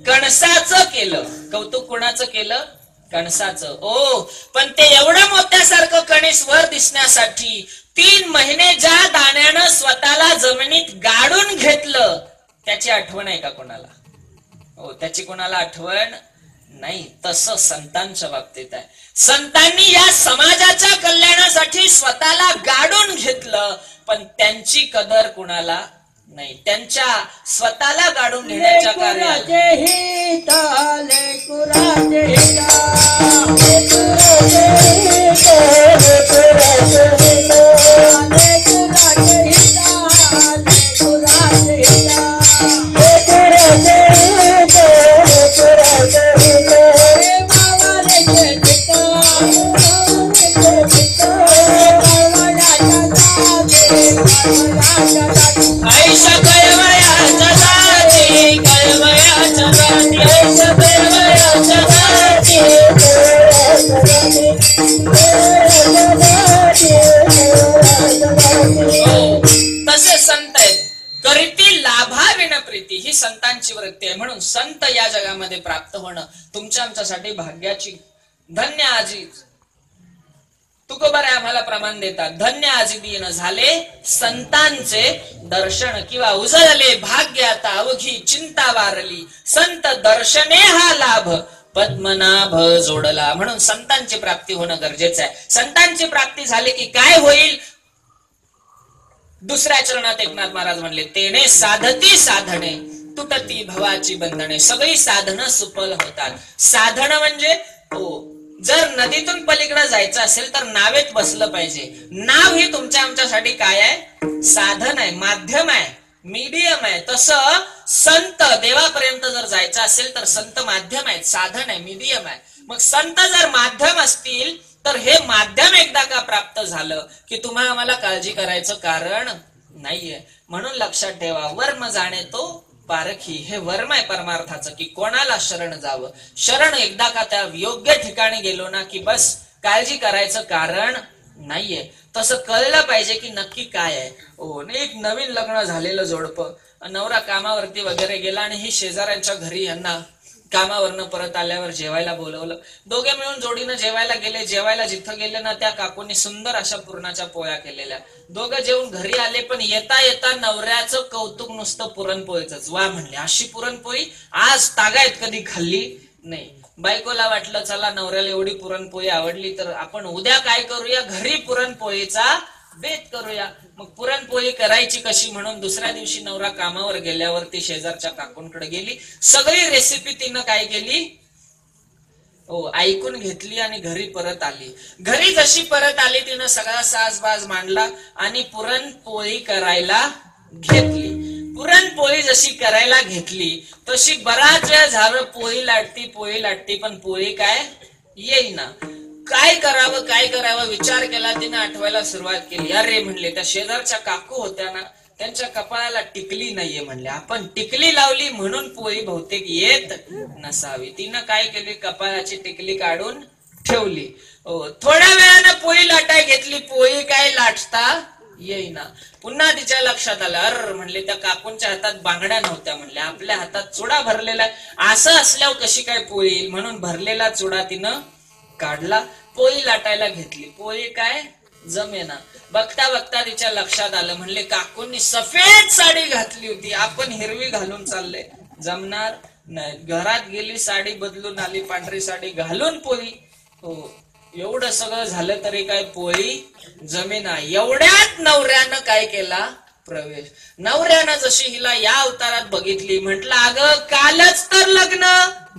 कणसाचं केलं. कौतुक कुणाचं केलं, कणसाचं. ओ, पण ते एवढं मोत्यासारखं कणीस वर दिसण्यासाठी 3 महिने ज्या दाण्यानं स्वतःला जमिनीत गाडून घेतलं, त्याची आठवण आहे का कोणाला. हो, त्याची कोणाला आठवण नाही. तसं संतांच्या बाबतीत आहे. संतांनी या समाजाच्या कल्याणासाठी स्वतःला गाडून घेतलं, पण त्यांची कदर कुणाला नाही. त्यांच्या स्वतःला गाडून घेण्याच्या कार्यात तसे संत आहेत. करीती लाभाविन प्रीती, ही संतांची वृत्ती आहे. म्हणून संत या जगामध्ये प्राप्त होणं तुमच्या आमच्यासाठी भाग्याची. धन्य आजी तुकोबारे आम्हाला प्रमाण देतात, धन्य आजी दिन झाले संतांचे दर्शन, किंवा उजळले भाग्य आता अवघी चिंता वारली, संत दर्शने हा लाभ पद्मनाभ जोडला. म्हणून संतांची प्राप्ती होणं गरजेचं आहे. संतांची प्राप्ती झाली की काय होईल, दुसऱ्या चरणात एकनाथ महाराज म्हणले, तेने साधती साधने तुटती भवाची बंधने. सगळी साधनं सुफल होतात. साधन म्हणजे हो, जर नदीतून पलीकडे जायचं असेल तर नावेत बसलं पाहिजे. नाव ही तुमच्या आमच्यासाठी काय आहे, साधन आहे, माध्यम आहे, मीडियम आहे. तसं संत देवापर्यंत जर जायचं असेल तर संत माध्यम आहे, साधन आहे, मीडियम आहे. मग संत जर माध्यम असतील तर हे माध्यम एकदा का प्राप्त झालं की तुम्हाला आम्हाला काळजी करायचं कारण नाहीये. म्हणून लक्षात ठेवा, वर्म जाणे तो पारखी. हे वर्म आहे परमार्थाचं की कोणाला शरण जावं. शरण एकदा का त्या योग्य ठिकाणी गेलो ना की बस, काळजी करायचं कारण नाहीये. तसं कळलं पाहिजे की नक्की काय आहे. हो, एक नवीन लग्न झालेलं जोडपं, नवरा कामावरती वगैरे गेला आणि ही शेजाऱ्यांच्या घरी यांना कामावरनं परत आल्यावर जेवायला बोलवलं. दोघे मिळून जोडीनं जेवायला गेले. जेवायला जिथं गेले ना त्या काकूंनी सुंदर अशा पुरणाच्या पोळ्या केलेल्या. दोघं जेवून घरी आले, पण येता येता नवऱ्याचं कौतुक नुसतं पुरणपोळीच. वा म्हणले, अशी पुरणपोळी आज तागायत कधी खाल्ली नाही. बायकोला वाटलं चला नवऱ्याला एवढी पुरणपोळी आवडली तर आपण उद्या काय करूया, घरी पुरणपोळीचा बेत करूया. मग पुरणपोळी करायची कशी म्हणून दुसऱ्या दिवशी नवरा कामावर गेल्यावर ती शेजारच्या काकूंकडे गेली. सगळी रेसिपी तिनं काय केली, हो ऐकून घेतली आणि घरी परत आली. घरी जशी परत आली तिनं सगळा साजबाज मांडला आणि पुरणपोळी करायला घेतली. पुरणपोळी जशी करायला घेतली तशी बराच वेळ झालं पोळी लाटती पण पोळी काय येईना. काय करावं विचार केला तिने. आठवायला सुरुवात केली. अरे म्हणले, त्या शेजारच्या काकू होत्या ना, त्यांच्या कपाळाला टिकली नाहीये म्हणले, आपण टिकली लावली म्हणून पोळी बहुतेक येत नसावी. तिनं काय केली, कपाळाची टिकली काढून ठेवली. थोड्या वेळानं पोळी लाटाय घेतली, पोळी काय लाटता येईना. पुन्हा तिच्या लक्षात आलं, अर म्हणले त्या काकूंच्या हातात बांगड्या नव्हत्या म्हणले, आपल्या हातात चुडा भरलेला आहे, असं असल्यावर कशी काय पोळी येईल म्हणून भरलेला चुडा तिनं काढला. पोळी लाटायला घेतली, पोळी काय जमेना. बघता बघता तिच्या लक्षात आलं, म्हणले काकूंनी सफेद साडी घातली होती, आपण हिरवी घालून चालले, जमणार नाही. घरात गेली, साडी बदलून आली, पांढरी साडी घालून पोळी. हो, एवढं सगळं झालं तरी काय पोळी जमेना. एवढ्यात नवऱ्यानं काय केला, प्रवेश. नवऱ्यानं जशी हिला या अवतारात बघितली, म्हटलं अगं कालच तर लग्न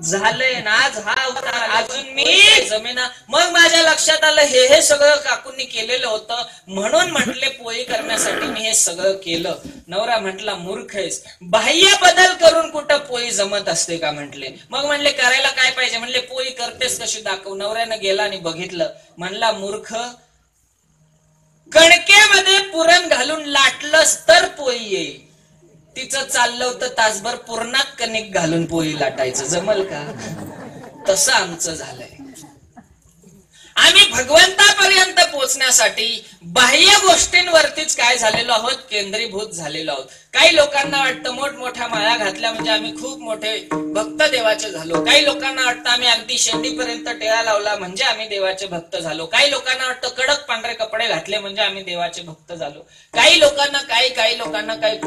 झालंय ना, आज हा अवतार, अजून मी जमेना. मग माझ्या लक्षात आलं हे सगळं काकूंनी केलेलं होतं म्हणून म्हटले पोळी करण्यासाठी मी हे सगळं केलं. नवरा म्हटला मूर्ख आहेस, बाह्य बदल करून कुठं पोळी जमत असते का म्हटले. मग म्हणले करायला काय पाहिजे, म्हणले पोळी करतेस कशी दाखव. नवऱ्यानं गेला आणि बघितलं, म्हणला मूर्ख, कणकेमध्ये पुरण घालून लाटलंस तर पोळी येईल. तिचं चाललं होतं तासभर पुरणात कणिक घालून पोळी लाटायचं, जमल का. तसं आमचं झालंय. आम्ही भगवंतापर्यंत पोहोचण्यासाठी बाह्य गोष्टींवरतीच काय झालेलो आहोत, केंद्रीभूत झालेलो आहोत. काही लोकांना वाटतं मोठमोठ्या माळा घातल्या म्हणजे आम्ही खूप मोठे भक्त देवाचे झालो. काही लोकांना वाटतं आम्ही अगदी शेंडीपर्यंत टिळा लावला म्हणजे आम्ही देवाचे भक्त झालो. काही लोकांना वाटतं कडक पांढरे कपडे घातले म्हणजे आम्ही देवाचे भक्त झालो. काही लोकांना काही लोकांना काही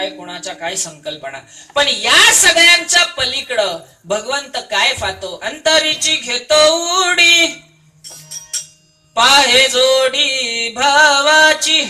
कुणाच्या काय संकल्पना. पण या सगळ्यांच्या पलीकडं भगवंत काय पाहतो, अंतरीची घेतो उडी, पाहे जोडी भावाची.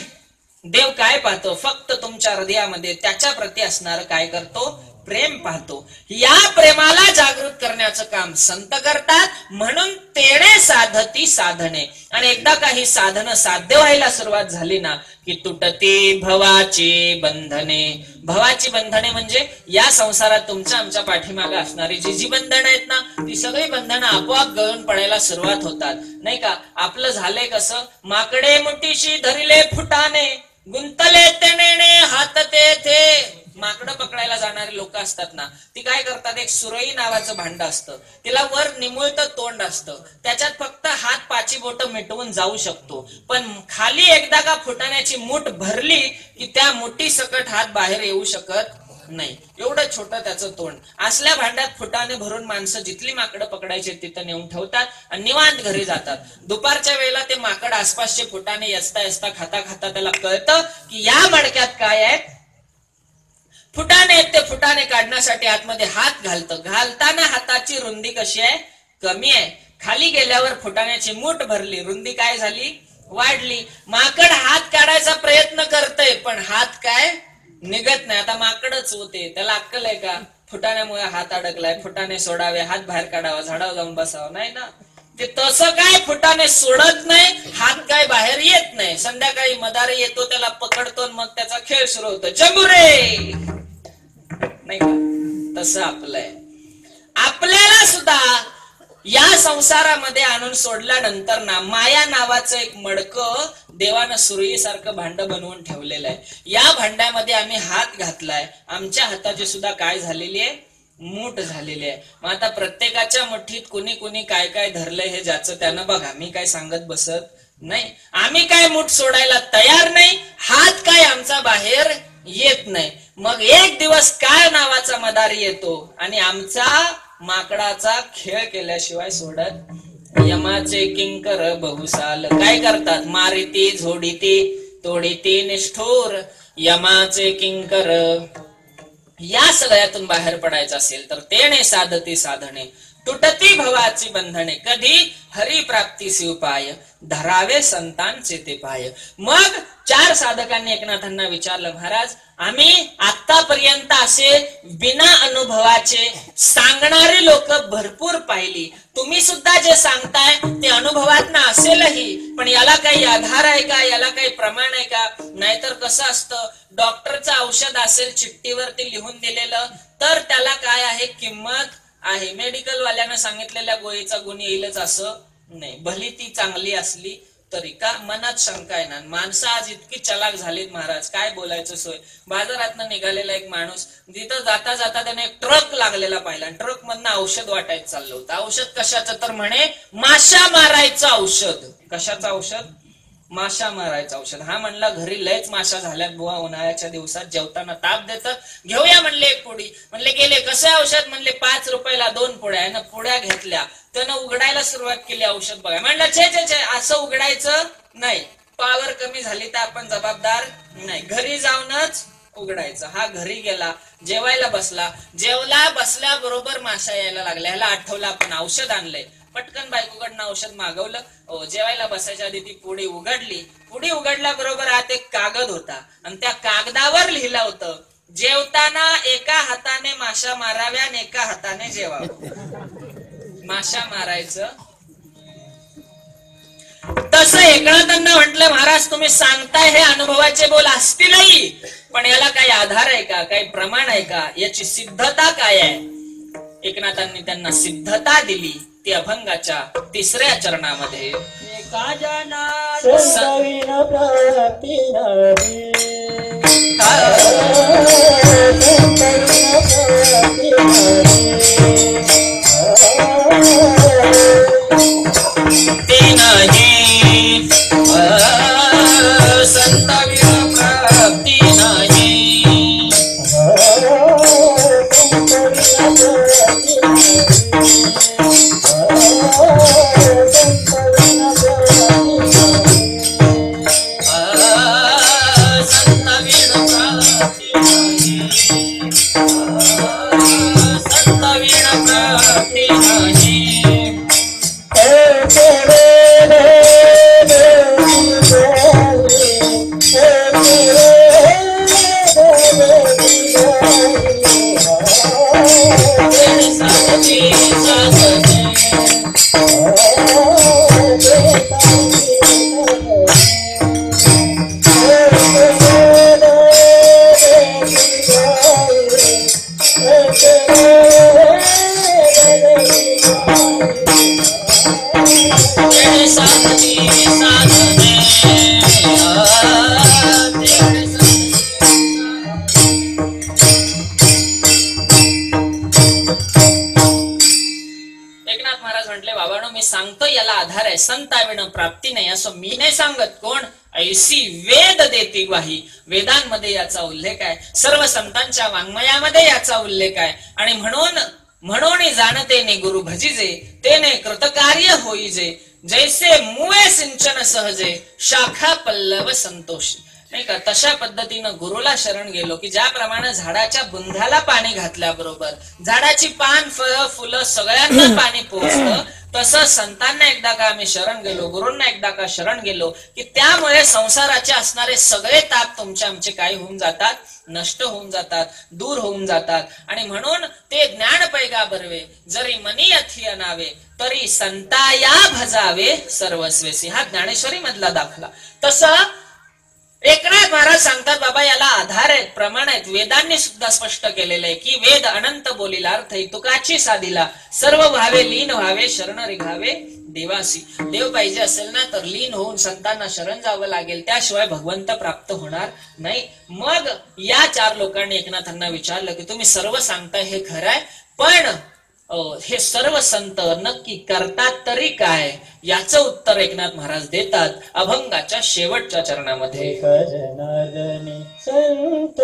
देव काय पाहतो, फक्त तुमच्या हृदयामध्ये त्याच्या प्रती असणार काय करतो, प्रेम पाहतो. या प्रेमाला जागृत करण्याचं काम संत करतात. म्हणून तेणे साधती साधने. आणि एकदा काही साधनं साध्य व्हायला सुरुवात झाली ना की तुटती भवाची बंधने. भवाची बंधने म्हणजे या संसारात तुमच्या आमच्या पाठीमागे असणारी जी बंधनं आहेत ना, ती सगळी बंधनं आपोआप गळून पडायला सुरुवात होतात, नाही का. आपलं झालंय कसं, माकडे मुठीशी धरिले फुटाने, गुंतले ते नेणे हात ते. माकडं पकडायला जाणारे लोक असतात ना, ती काय करतात, एक सुरई नावाचं भांड असतं, तिला वर निमुळतं तोंड असतं, त्याच्यात फक्त हात पाची बोट मिटवून जाऊ शकतो. पण खाली एकदा का फुटाण्याची मूठ भरली की त्या मुठी सकट हात बाहेर येऊ शकत नाही. एवढं छोटं त्याचं तोंड. असल्या भांड्यात फुटाने भरून माणसं जिथली माकडं पकडायचे तिथं नेऊन ठेवतात आणि निवांत घरी जातात. दुपारच्या वेळेला ते माकड आसपासचे फुटाने यस्ता खाता त्याला कळतं की या मडक्यात काय आहे, फुटाणे. ते फुटाणे काढण्यासाठी आतमध्ये हात घालतं. घालताना हाताची रुंदी कशी आहे, कमी आहे. खाली गेल्यावर फुटाण्याची मूठ भरली, रुंदी काय झाली, वाढली. माकड हात काढायचा प्रयत्न करतय पण हात काय निघत नाही. आता माकडच होते, त्याला अक्कल आहे का, फुटाण्यामुळे हात अडकलाय, फुटाणे सोडावे, हात बाहेर काढावा, झाडावर जाऊन बसावं, नाही ना. ते तसं काय फुटाणे सोडत नाही, हात काय बाहेर येत नाही. संध्याकाळी मदारी येतो, त्याला पकडतो, मग त्याचा खेळ सुरू होतो, जंबुरे, नाही का. तसं आपलंय. आपल्याला सुद्धा या संसारामध्ये आणून सोडल्यानंतर ना माया नावाचं एक मडकं देवानं सुरईसारखं भांड बनवून ठेवलेलं आहे. या भांड्यामध्ये आम्ही हात घातलाय, आमच्या हाताची सुद्धा काय झालेली आहे, मूठ झालेली आहे. मग आता प्रत्येकाच्या मुठीत कुणी काय धरलंय हे ज्याचं त्यानं बघा, मी काय सांगत बसत नाही. आम्ही काय मूठ सोडायला तयार नाही, हात काय आमचा बाहेर येत नाही. मग एक दिवस काय नावाचा मदारी येतो आणि आमचा माकडाचा खेळ केल्याशिवाय सोडत. यमाचे किंकर बहुसाल काय करतात, मारिती झोडीती तोडीती निष्ठुर. यमाचे किंकर. या सगळ्यातून बाहेर पडायचं असेल तर तेने साधती साधने. तुटती भवाची बंधने, कधी हरी प्राप्तीसी उपाय, धरावे संतांचे ते पाय. मग 4 साधकांनी एकनाथांना विचारलं, महाराज आम्ही आतापर्यंत असे बिना अनुभवाचे सांगणारे लोक भरपूर पाहिली, तुम्ही सुद्धा जे सांगताय ते अनुभवात असेलही, पण याला काही आधार आहे का, याला काही प्रमाण आहे का? नाहीतर कसं असतं, डॉक्टरचं औषध असेल चिठ्ठीवरती लिहून दिलेलं तर त्याला काय आहे, किंमत आहे. मेडिकल वाल्यानं सांगितलेल्या गोळीचा गुण येईलच असं नाही, भली ती चांगली असली तरी. का मनात शंका आहे ना. माणसं आज इतकी चलाक झालीत महाराज, काय बोलायचं सोय. बाजारातनं निघालेला एक माणूस, तिथं जाता जाता त्याने एक ट्रक लागलेला पाहिला, ट्रक मधनं औषध वाटायचं चाललं होतं. औषध कशाचं, तर म्हणे माशा मारायचं औषध. कशाचं औषध? माशा मारायचं औषध. हा म्हणला घरी लयच माशा झाल्यात बुवा, उन्हाळ्याच्या दिवसात जेवताना ताप देतात, घेऊया म्हणले एक पुडी. म्हणले गेले, कसं औषध? म्हणले 5 रुपयाला 2 पुड्या. ना पुड्या घेतल्या, त्यानं उघडायला सुरुवात केली औषध बघा. म्हणलं छे असं उघडायचं नाही, पावर कमी झाली तर आपण जबाबदार नाही, घरी जाऊनच उघडायचं. हा घरी गेला, जेवायला बसला, जेवला बसल्याबरोबर माशा यायला लागल्या. ह्याला आठवलं आपण औषध आणलंय, पटकन बायकोकडनं औषध मागवलं. जेवायला बसायच्या आधी ती पुडी उघडली. पुडी उघडल्याबरोबर आत एक कागद होता आणि त्या कागदावर लिहिलं होतं, जेवताना एका हाताने माशा माराव्या आणि एका हाताने जेवावं. माशा मारायचं. तसं एकनाथांना म्हटलं, महाराज तुम्ही सांगताय हे अनुभवाचे बोल असतीलही, पण याला काही आधार आहे का, काही प्रमाण आहे का, याची सिद्धता काय आहे? एकनाथांनी त्यांना सिद्धता दिली ती अभंगाच्या 3ऱ्या चरणामध्ये. एका जना ते नाही संताविना प्राप्ती नाही. संताविण प्राप्ती नाही असं मी नाही सांगत. कोण? ऐसी वेद देती ग्वाही. वेदांमध्ये याचा उल्लेख आहे, सर्व संतांच्या वाङ्मयामध्ये याचा उल्लेख आहे. आणि म्हणून जाणते ने गुरु भजिजे, तेने कृतकार्य होईजे, जैसे मुळे सिंचन सहजे, शाखा पल्लव संतोषी. नाही का, तशा पद्धतीनं गुरुला शरण गेलो की ज्याप्रमाणे झाडाच्या बुंध्याला पाणी घातल्याबरोबर झाडाची पान, फळं, फुलं सगळ्यांना पाणी पोहोचतं, तसं संतांना एकदा का आम्ही शरण गेलो, गुरूंना एकदा का शरण गेलो की त्यामुळे संसाराचे असणारे सगळे ताप तुमचे आमचे काय होऊन जातात, नष्ट होऊन जातात, दूर होऊन जातात. आणि म्हणून ते ज्ञान पैगा बरवे, जरी मनी अथी अनावे, तरी संताया भजावे सर्वस्वेसी. हा ज्ञानेश्वरी मधला दाखला. तसं एकनाथ महाराज सांगतात, बाबा याला आधार आहेत, प्रमाण आहेत. वेदांनी सुद्धा स्पष्ट केलेलं आहे की वेद अनंत बोलीला अर्थ तुकाची साधीला, सर्व व्हावे लीन व्हावे, शरण रिघावे देवासी. देव पाहिजे असेल ना तर लीन होऊन संतांना शरण जावं लागेल, त्याशिवाय भगवंत प्राप्त होणार नाही. मग या 4 लोकांनी एकनाथांना विचारलं की तुम्ही सर्व सांगताय हे खरं आहे, पण हे सर्व संत नक्की करतात तरी काय? याचं उत्तर एकनाथ महाराज देतात अभंगाच्या शेवटच्या चरणामध्ये. संत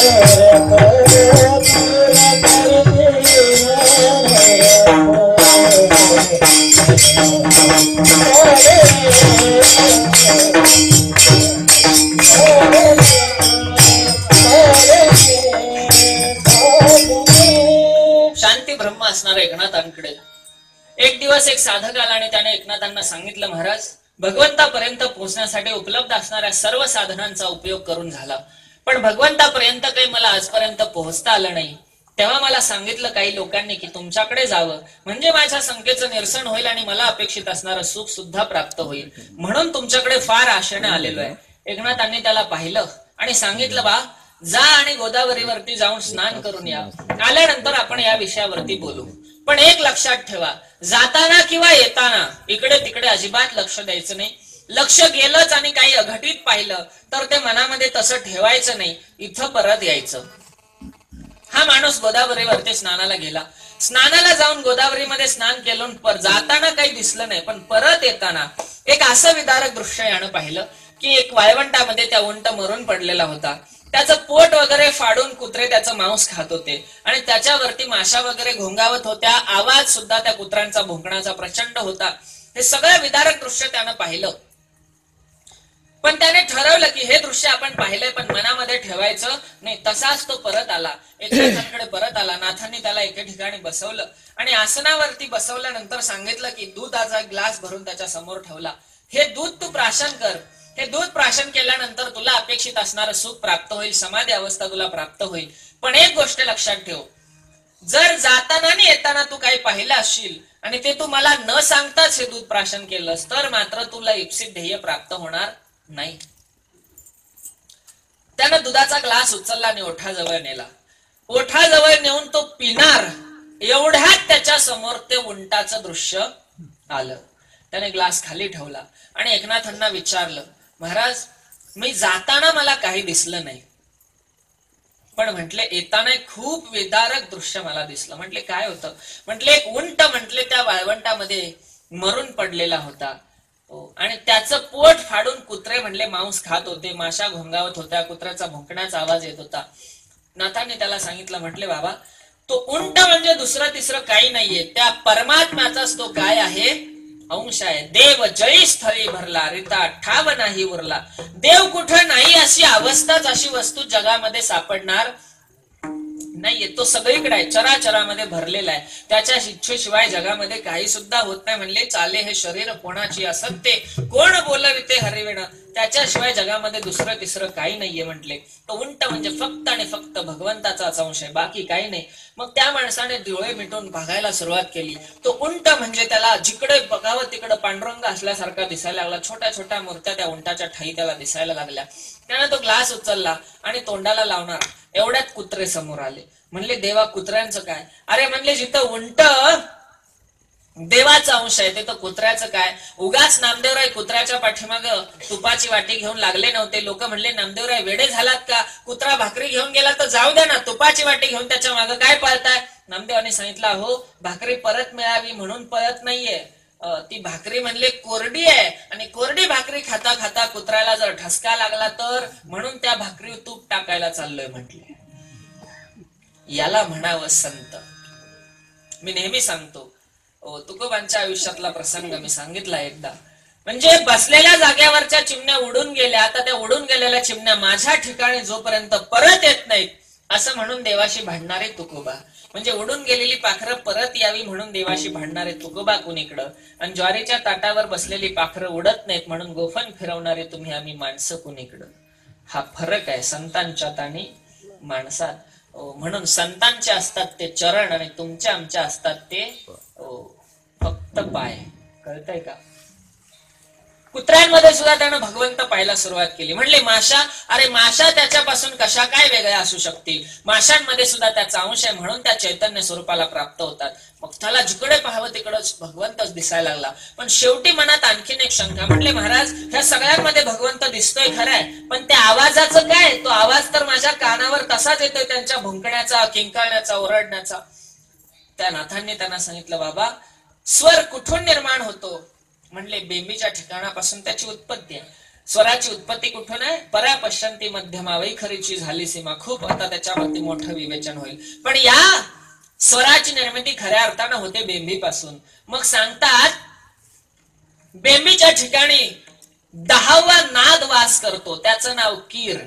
शांती ब्रह्म असणाऱ्या एकनाथांकडे एक दिवस एक साधक आला आणि त्याने एकनाथांना सांगितलं, महाराज, भगवंतापर्यंत पोहोचण्यासाठी उपलब्ध असणाऱ्या सर्व साधनांचा उपयोग करून झाला, पण भगवंतापर्यंत काही मला आजपर्यंत पोहोचता आलं नाही. तेव्हा मला सांगितलं काही लोकांनी की तुमच्याकडे जावं, म्हणजे माझ्या शंकेचं निरसन होईल आणि मला अपेक्षित असणारं सुख सुद्धा प्राप्त होईल, म्हणून तुमच्याकडे फार आशेने आलेलो आहे. एकनाथांनी त्याला पाहिलं आणि सांगितलं, बा, जा आणि गोदावरीवरती जाऊन स्नान करून या. आल्यानंतर आपण या विषयावरती बोलू. पण एक लक्षात ठेवा, जाताना किंवा येताना इकडे तिकडे अजिबात लक्ष द्यायचं नाही. लक्ष गेलंच आणि काही अघटित पाहिलं तर ते मनामध्ये तसं ठेवायचं नाही, इथं परत यायचं. हा माणूस गोदावरीवरती स्नानाला गेला. स्नानाला जाऊन गोदावरीमध्ये स्नान केलं, जाताना काही दिसलं नाही, पण परत येताना एक असं विदारक दृश्य यानं पाहिलं की एक वाळवंटामध्ये त्या उंट मरून पडलेला होता. त्याचं पोट वगैरे फाडून कुत्रे त्याचं मांस खात होते आणि त्याच्यावरती माशा वगैरे घोंगावत होत्या. आवाज सुद्धा त्या कुत्र्यांचा भुंकण्याचा प्रचंड होता. हे सगळं विदारक दृश्य त्यानं पाहिलं, पण त्याने ठरवलं की हे दृश्य आपण पाहिलंय पण मनामध्ये ठेवायचं नाही. तसाच तो परत आला, एकनाथांकडे परत आला. नाथांनी त्याला एके ठिकाणी बसवलं आणि आसनावरती बसवल्यानंतर सांगितलं की दुधाचा ग्लास भरून त्याच्या समोर ठेवला. हे दूध तू प्राशन कर. हे दूध प्राशन केल्यानंतर तुला अपेक्षित असणारं सुख प्राप्त होईल, समाधी अवस्था तुला प्राप्त होईल. पण एक गोष्ट लक्षात ठेव, जर जाताना आणि येताना तू काही पाहिलं असशील आणि ते तू मला न सांगताच हे दूध प्राशन केलंस तर मात्र तुला इप्सित ध्येय प्राप्त होणार नाही. त्यानं दुधाचा ग्लास उचलला आणि ओठाजवळ नेला. ओठाजवळ नेऊन तो पिणार एवढ्यात त्याच्या समोर ते उंटाचं दृश्य आलं. त्याने ग्लास खाली ठेवला आणि एकनाथांना विचारलं, महाराज, मी जाताना मला काही दिसलं नाही, पण म्हटले येताना खूप विदारक दृश्य मला दिसलं. म्हटले काय होतं? म्हटले एक उंट म्हटले त्या वाळवंटामध्ये मरून पडलेला होता आणि त्याचं पोट फाडून कुत्रे म्हणले मांस खात होते, माशा घोंगावत होत्या, कुत्र्याचा भुंकण्याचा आवाज येत होता. नाथांनी त्याला सांगितलं, म्हटले बाबा, तो उंट म्हणजे दुसरं तिसरं काही नाहीये, त्या परमात्म्याचाच तो काय आहे, अंश आहे. देव जळी स्थळी भरला, रिता ठाव नाही उरला. देव कुठं नाही अशी अवस्थाच, अशी वस्तू जगामध्ये सापडणार नाहीये. तो सगळीकडे आहे, चराचरामध्ये भरलेला आहे. त्याच्या इच्छेशिवाय जगामध्ये काही सुद्धा होत नाही. म्हणले, चाले हे शरीर कोणाची असत्ते, कोण बोलविते हरिविण. त्याच्याशिवाय जगामध्ये दुसरं तिसरं काही नाहीये. म्हटले तो उंट म्हणजे फक्त आणि फक्त भगवंताचाच अंश आहे, बाकी काही नाही. मग त्या माणसाने डोळे मिटून बघायला सुरुवात केली. तो उंट म्हणजे त्याला जिकडे बघावं तिकडे पांडुरंग असल्यासारखा दिसायला लागला. छोट्या छोट्या मूर्त्या त्या उंटाच्या ठाई त्याला दिसायला लागल्या. त्याने तो ग्लास उचलला आणि तोंडाला लावणार एवढ्यात कुत्रे समोर आले. म्हणले, देवा, कुत्र्यांचं काय? अरे म्हणले, जिथं उंट देवाचा अंश आहे ते तर कुत्र्याचं काय? उगाच नामदेवराय कुत्र्याच्या पाठीमाग तुपाची वाटी घेऊन लागले नव्हते. लोक म्हणले, नामदेवराय वेडे झालात का? कुत्रा भाकरी घेऊन गेला तर जाऊ द्या ना, तुपाची वाटी घेऊन त्याच्या मागे काय पळताय? नामदेवाने सांगितलं, हो, भाकरी परत मिळावी म्हणून पळत नाहीये. ती भाकरी म्हणले कोरडी आहे आणि कोरडी भाकरी खाता खाता कुत्र्याला जर ठसका लागला तर म्हणून त्या भाकरी तूप टाकायला चाललोय. म्हटले, याला म्हणावं संत. मी नेहमी सांगतो, तुकोबांच्या आयुष्यातला प्रसंग मी सांगितला एकदा. म्हणजे बसलेल्या जागेवरच्या चिमण्या उडून गेल्या, आता त्या उडून गेलेल्या चिमण्या माझ्या ठिकाणी जोपर्यंत परत येत नाहीत असं म्हणून देवाशी भांडणारे तुकोबा. म्हणजे उडून गेलेली पाखरं परत यावी म्हणून देवाशी भांडणारे तुकोबा कुणीकडं, आणि ज्वारीच्या ताटावर बसलेली पाखरं उडत नाहीत म्हणून गोफन फिरवणारे तुम्ही आम्ही माणसं कुणीकडं. हा फरक आहे संतांच्यात आणि माणसात. म्हणून संतांचे असतात ते चरण आणि तुमच्या आमच्या असतात ते फक्त पाय. कळतंय का? कुत्र्यांमध्ये सुद्धा त्यानं भगवंत पाहायला सुरुवात केली. म्हणले, माशा, अरे माशा त्याच्यापासून कशा काय वेगळ्या असू शकतील? माशांमध्ये सुद्धा त्याचा अंश आहे म्हणून त्या चैतन्य स्वरूपाला प्राप्त होतात. मग त्याला जिकडे पाहावं तिकडच भगवंतच दिसायला लागला. पण शेवटी मनात आणखीन एक शंका. म्हणले, महाराज, ह्या सगळ्यांमध्ये भगवंत दिसतोय खरंय, पण त्या आवाजाचं काय? तो आवाज तर माझ्या कानावर तसाच येतोय, त्यांच्या भुंकण्याचा, किंकाळण्याचा, ओरडण्याचा. त्या नाथांनी त्यांना सांगितलं, बाबा, स्वर कुठून निर्माण होतो? म्हणले, बेंबीच्या ठिकाणापासून त्याची उत्पत्ती आहे. स्वराची उत्पत्ती कुठून आहे? परा पश्यंती मध्यमा वैखरीची झाली सीमा. खूप आता त्याच्यावरती मोठं विवेचन होईल. पण या स्वराची निर्मिती खऱ्या अर्थानं होते बेंबीपासून. मग सांगतात बेंबीच्या ठिकाणी 10वा नाद वास करतो, त्याचं नाव कीर.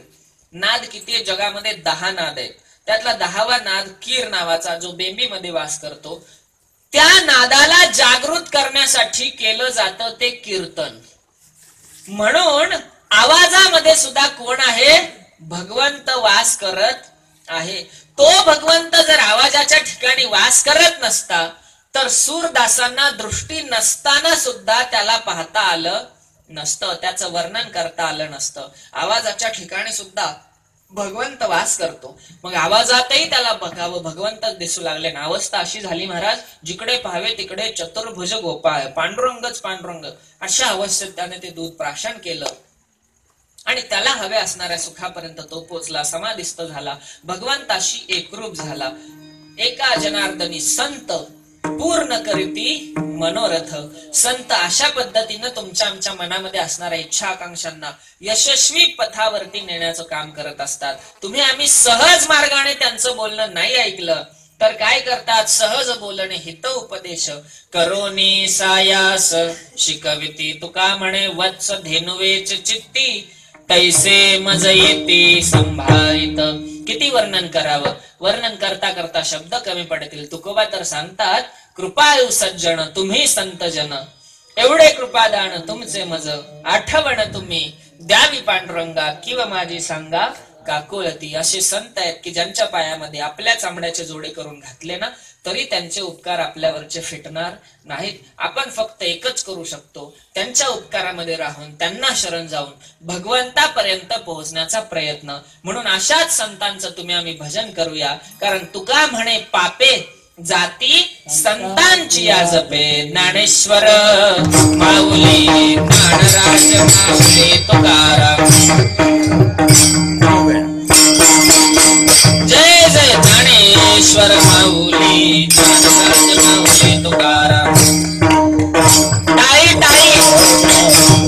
नाद किती आहे जगामध्ये? 10 नाद आहेत. त्यातला 10वा नाद कीर नावाचा जो बेंबीमध्ये वास करतो, त्या नादाला जागृत करण्यासाठी केलं जातं ते कीर्तन. म्हणून आवाजामध्ये सुद्धा कोण आहे? भगवंत वास करत आहे. तो भगवंत जर आवाजाच्या ठिकाणी वास करत नसता तर सूरदासांना दृष्टी नसताना सुद्धा त्याला पाहता आलं नसतं, त्याचं वर्णन करता आलं नसतं. आवाजाच्या ठिकाणी सुद्धा भगवंत वास करतो. मग आवाजातही त्याला बघावं, भगवंत दिसू लागले ना. अवस्था अशी झाली महाराज, जिकडे पाहावे तिकडे चतुर्भुज गोपाळ, पांडुरंगच पांडुरंग. अशा अवस्थेत त्याने ते दूध प्राशन केलं आणि त्याला हवे असणाऱ्या सुखापर्यंत तो पोचला, समाधिस्थ झाला, भगवंताशी एकरूप झाला. एका जनार्दनी संत पूर्ण करीती मनोरथ. संत अशा पद्धतीनं तुमच्या आमच्या मनामध्ये असणाऱ्या इच्छा आकांक्षांना यशस्वी पथावरती नेण्याचं काम करत असतात. तुम्ही आम्ही सहज मार्गाने त्यांचं बोलणं नाही ऐकलं तर काय करतात? सहज बोलणे हित उपदेश करोनी सायास शिकविती. तुका म्हणे वत्स धेनुवेच चित्ती, तैसे मज येते संभाळित. किती वर्णन करावं? वर्णन करता करता शब्द कमी पडतील. तुकोबा तर सांगतात कृपाळू सज्जन तुम्ही संत जन, एवढे कृपादान तुमचे मज, आठवण तुम्ही द्यावी पांडुरंगा, किंवा माझी सांगा काकुळती. असे संत आहेत की ज्यांच्या पायामध्ये आपल्या चामड्याचे जोडे करून घातले ना तरी त्यांचे उपकार आपल्यावरचे फिटणार नाहीत. आपण फक्त एकच करू शकतो, त्यांच्या उपकारामध्ये राहून त्यांना शरण जाऊन भगवंतापर्यंत पोहोचण्याचा प्रयत्न. म्हणून अशाच संतांचं तुम्ही आम्ही भजन करूया. कारण तुका म्हणे पापे जाती संतांची जपे, ज्ञानेश्वर माऊली ज्ञानराज माऊली तुकाराम. जय जय ज्ञानेश्वर माऊली ज्ञानराज माऊली तुकाराम. टाई टाई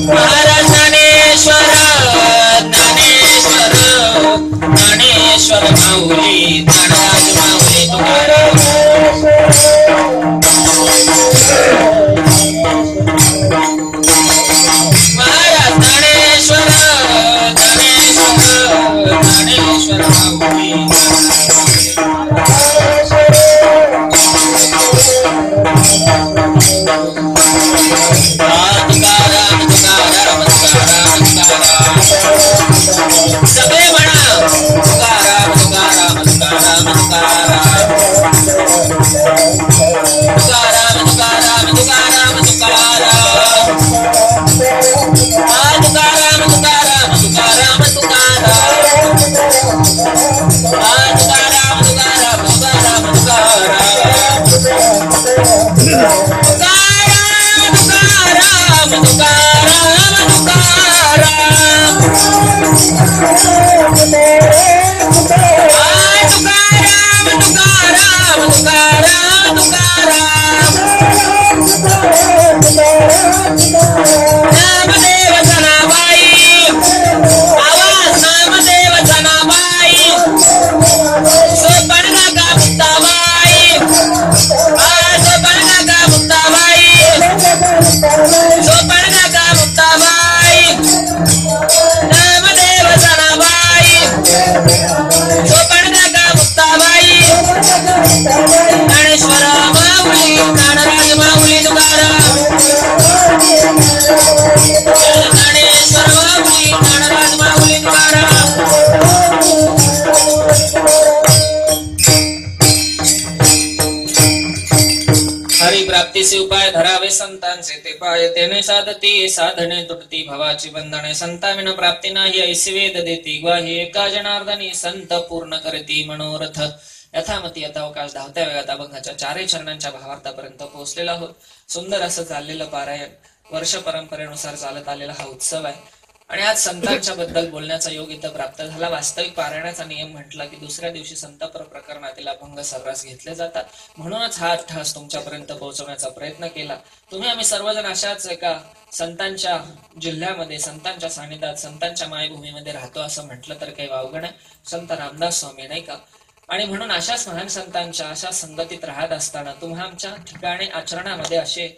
महाराज ज्ञानेश्वर ज्ञानेश्वर ज्ञानेश्वर माऊली ज्ञानराज माऊली तुकाराम. महाराज ज्ञानेश्वर ज्ञानेश्वर ज्ञानेश्वर माऊली. तुकाराम तुकाराम तुकाराम तुकाराम. सगळे म्हणा तुकाराम तुकाराम तुकाराम तुकाराम. तुकाराम तुकाराम तुकाराम तुकाराम. तुकाराम तुकाराम तुकाराम तुकाराम. तुकाराम तुकाराम तुकाराम तुकाराम. तुकाराम तुकाराम तुकाराम. नामदेव जनाबाई, आवाज नामदेव जनाबाई. सोपणगा का मुक्ताबाई, सोपणगा का मुक्ताबाई, सोपणगा का मुक्ताबाई. नामदेव जनाबाई, सोपणगा का मुक्ताबाई. ज्ञानेश्वर माऊली ज्ञानराज माऊली तुकाराम. ज्ञानेश्वर माऊली ज्ञानराज माऊली तुकाराम. हरिप्राप्तीचे उपाय धरावे संतांचे ते पाय, तेने साधती साधने तुटती भवाची बंधने. संताविना प्राप्ती नाही ऐसी वेद देती ग्वाही, एका जनार्दनी संत पूर्ण करती मनोरथ. यथामती यथावकाश धावत्या वेगात अभंगाच्या चारही चरणांच्या भावार्थापर्यंत पोहोचलेला आहोत. सुंदर असं चाललेलं पारायण, वर्ष परंपरेनुसार चालत आलेला हा उत्सव आहे. आणि आज संतांच्या बद्दल बोलण्याचा योग इथं प्राप्त झाला. वास्तविक पारायणाचा नियम म्हटला की दुसऱ्या दिवशी संतपर प्रकरणातील अभंग सर्रास घेतले जातात. म्हणूनच हा अट्टहास तुमच्यापर्यंत पोहोचवण्याचा प्रयत्न केला. तुम्ही आम्ही सर्वजण अशाच एका संतांच्या जिल्ह्यामध्ये, संतांच्या सानिध्यात, संतांच्या मायभूमीमध्ये राहतो असं म्हटलं तर काही वावगं नाही. संत रामदास स्वामी नाही का. आणि म्हणून अशाच महान संतांच्या अशा संगतीत राहत असताना तुम्हा आमच्या ठिकाणी आचरणामध्ये असे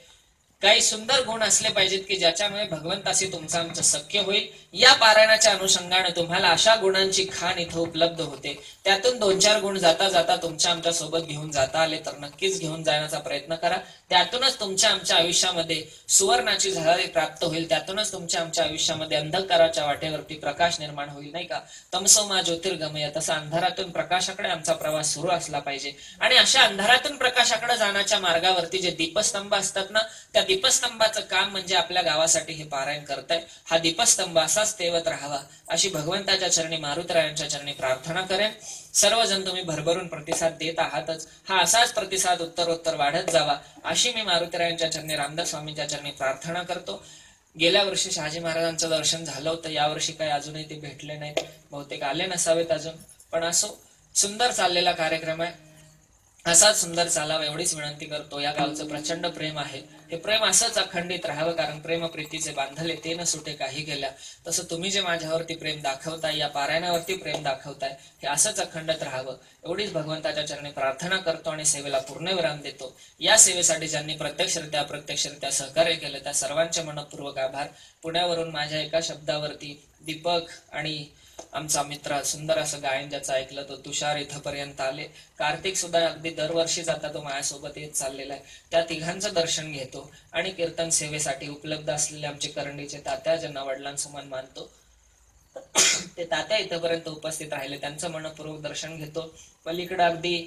काही सुंदर गुण असले पाहिजेत की ज्याच्यामुळे भगवंताशी तुमचं आमचं सख्य होईल. या पारायणाच्या अनुषंगाने तुम्हाला अशा गुणांची खाण इथं उपलब्ध होते. त्यातून 2-4 गुण जाता जाता तुमच्या आमच्या सोबत घेऊन जाता आले तर नक्कीच घेऊन जाण्याचा प्रयत्न करा. त्यातूनच तुमच्या आमच्या आयुष्यामध्ये सुवर्णाची झळाळी प्राप्त होईल. त्यातूनच तुमच्या आमच्या आयुष्यामध्ये अंधकाराच्या वाटेवरती प्रकाश निर्माण होईल नाही का. तमसोमा ज्योतिर्गमय, तसा अंधारातून प्रकाशाकडे आमचा प्रवास सुरू असला पाहिजे. आणि अशा अंधारातून प्रकाशाकडे जाण्याच्या मार्गावरती जे दीपस्तंभ असतात ना, त्या दीपस्तंभाचं काम म्हणजे आपल्या गावासाठी हे पारायण करताय. हा दीपस्तंभ असाच तेवत राहावा अशी भगवंताच्या चरणी, मारुतरायांच्या चरणी प्रार्थना करेन. सर्वजण तुम्ही भरभरून प्रतिसाद देत आहातच. हा असाच प्रतिसाद उत्तरोत्तर वाढत जावा अशी मी मारुतरायांच्या चरणी, रामदास स्वामींच्या चरणी प्रार्थना करतो. गेल्या वर्षी शहाजी महाराजांचं दर्शन झालं होतं. यावर्षी काही अजूनही ते भेटले नाहीत, बहुतेक आले नसावेत अजून. पण असो, सुंदर चाललेला कार्यक्रम आहे. असाच सुंदर चालावा एवढीच विनंती करतो. या गावचं प्रचंड प्रेम आहे. हे प्रेम असंच अखंडित राहावं, कारण प्रेम प्रीतीचे बांधले ते न सुटे काही गेल्या. तसं तुम्ही जे माझ्यावरती प्रेम दाखवताय, या पारायणावरती प्रेम दाखवताय, हे असंच अखंडित राहावं एवढीच भगवंताच्या चरणी प्रार्थना करतो आणि सेवेला पूर्णविराम देतो. या सेवेसाठी ज्यांनी प्रत्यक्षरित्या अप्रत्यक्षरित्या सहकार्य केलं त्या सर्वांचे मनपूर्वक आभार. पुण्यावरून माझ्या एका शब्दावरती दीपक आणि आमचा मित्र सुंदर असं गायन ज्याचं ऐकलं तो तुषार इथपर्यंत आले. कार्तिक सुद्धा अगदी दरवर्षी जाता तो माझ्यासोबत येत चाललेला आहे. त्या तिघांचं दर्शन घेतो आणि कीर्तन सेवेसाठी उपलब्ध असलेले आमचे करंडीचे तात्या, ज्यांना वडिलांसमान मानतो, ते तात्या इथपर्यंत उपस्थित राहिले. त्यांचं मनपूर्वक दर्शन घेतो. पलीकडे अगदी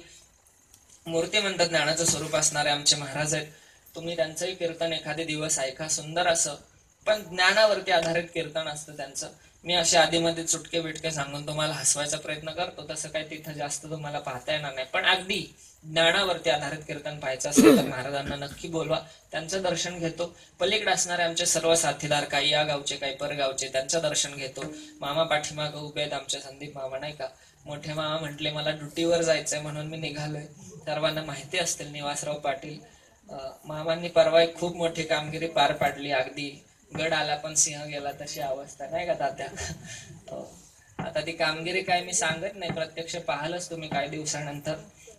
मूर्तिमंत ज्ञानाचं स्वरूप असणारे आमचे महाराज आहेत. तुम्ही त्यांचंही कीर्तन एखादे दिवस ऐका. सुंदर असं पण ज्ञानावरती आधारित कीर्तन असतं त्यांचं. मी असे आधीमध्ये चुटके बिटके सांगून तुम्हाला हसवायचा प्रयत्न करतो, तसं काही तिथं जास्त तुम्हाला पाहता येणार नाही. पण अगदी ज्ञानावरती आधारित कीर्तन पाहायचं असेल तर महाराजांना नक्की बोलवा, त्यांचं दर्शन घेतो. पलीकडे असणारे आमचे सर्व साथीदार, काही या गावचे काही परगावचे, त्यांचं दर्शन घेतो. मामा पाठीमागं उभे आहेत आमचे संदीप मामा नाही का. मोठे मामा म्हटले मला ड्युटीवर जायचंय म्हणून मी निघालोय. सर्वांना माहिती असतील निवासराव पाटील मामांनी परवा एक खूप मोठी कामगिरी पार पाडली. अगदी गड आला पण सिंह गेला तशी अवस्था नाही का तात्या. आता ती कामगिरी काय मी सांगत नाही, प्रत्यक्ष पाहालच तुम्ही काही दिवसानंतर.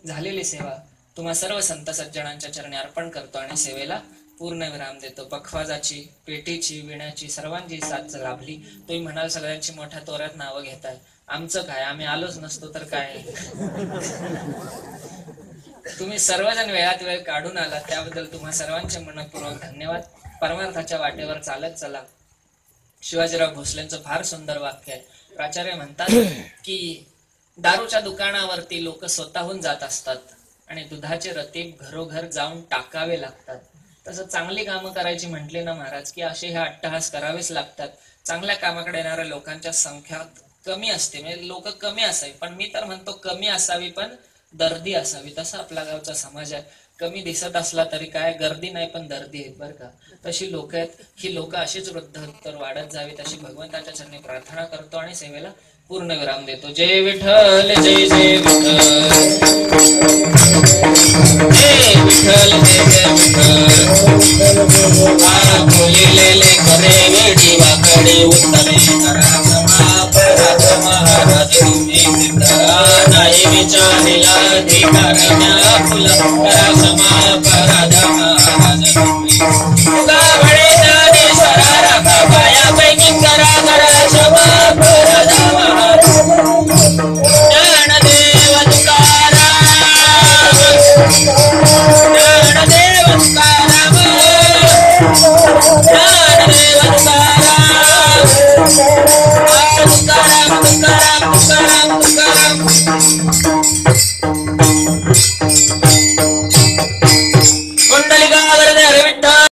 झालेली सेवा तुम्हा सर्व संत सज्जनांच्या चरणी अर्पण करतो आणि सेवेला पूर्ण विराम देतो. पखवाजाची, पेटीची, विण्याची सर्वांची साथ लाभली. तुम्ही म्हणाल सगळ्यांची मोठ्या तोऱ्यात नावं घेताय, आमचं काय, आम्ही आलोच नसतो तर काय. तुम्ही सर्वजण वेळात वेळ काढून आला त्याबद्दल तुम्हा सर्वांचे मनपूर्वक धन्यवाद. परमार्थाच्या वाटेवर चालत चला. शिवाजीराव भोसलेंचं फार सुंदर वाक्य आहे. प्राचार्य म्हणतात की दारूच्या दुकानावरती लोक स्वतःहून जात असतात आणि दुधाचे रतीब घरोघर जाऊन टाकावे लागतात. तसं चांगली कामं करायची म्हटली ना महाराज की असे हे अट्टहास करावेच लागतात. चांगल्या कामाकडे येणाऱ्या लोकांच्या संख्या कमी असते, म्हणजे लोक कमी असावी, पण मी तर म्हणतो कमी असावी पण दर्दी असावी. तसा आपला गावचा समाज आहे. कमी दिसत असला तरी काय, गर्दी नाही पण दर्दी आहेत बरं का. तशी लोक आहेत. ही लोक अशीच वृद्धोत्तर वाढत जावी तशी भगवंताच्या चरणी प्रार्थना करतो आणि सेवेला पूर्ण विराम देतो. जय विठ्ठल जय जय विठ्ठल, जय विठ्ठल जय जय विठ्ठल. बोलिलेले खरे वेडी वाकडे उत्तरे करा समापराध महाराज तुम्ही सिद्ध नाही विचारिला अधिकार फुल करा समाप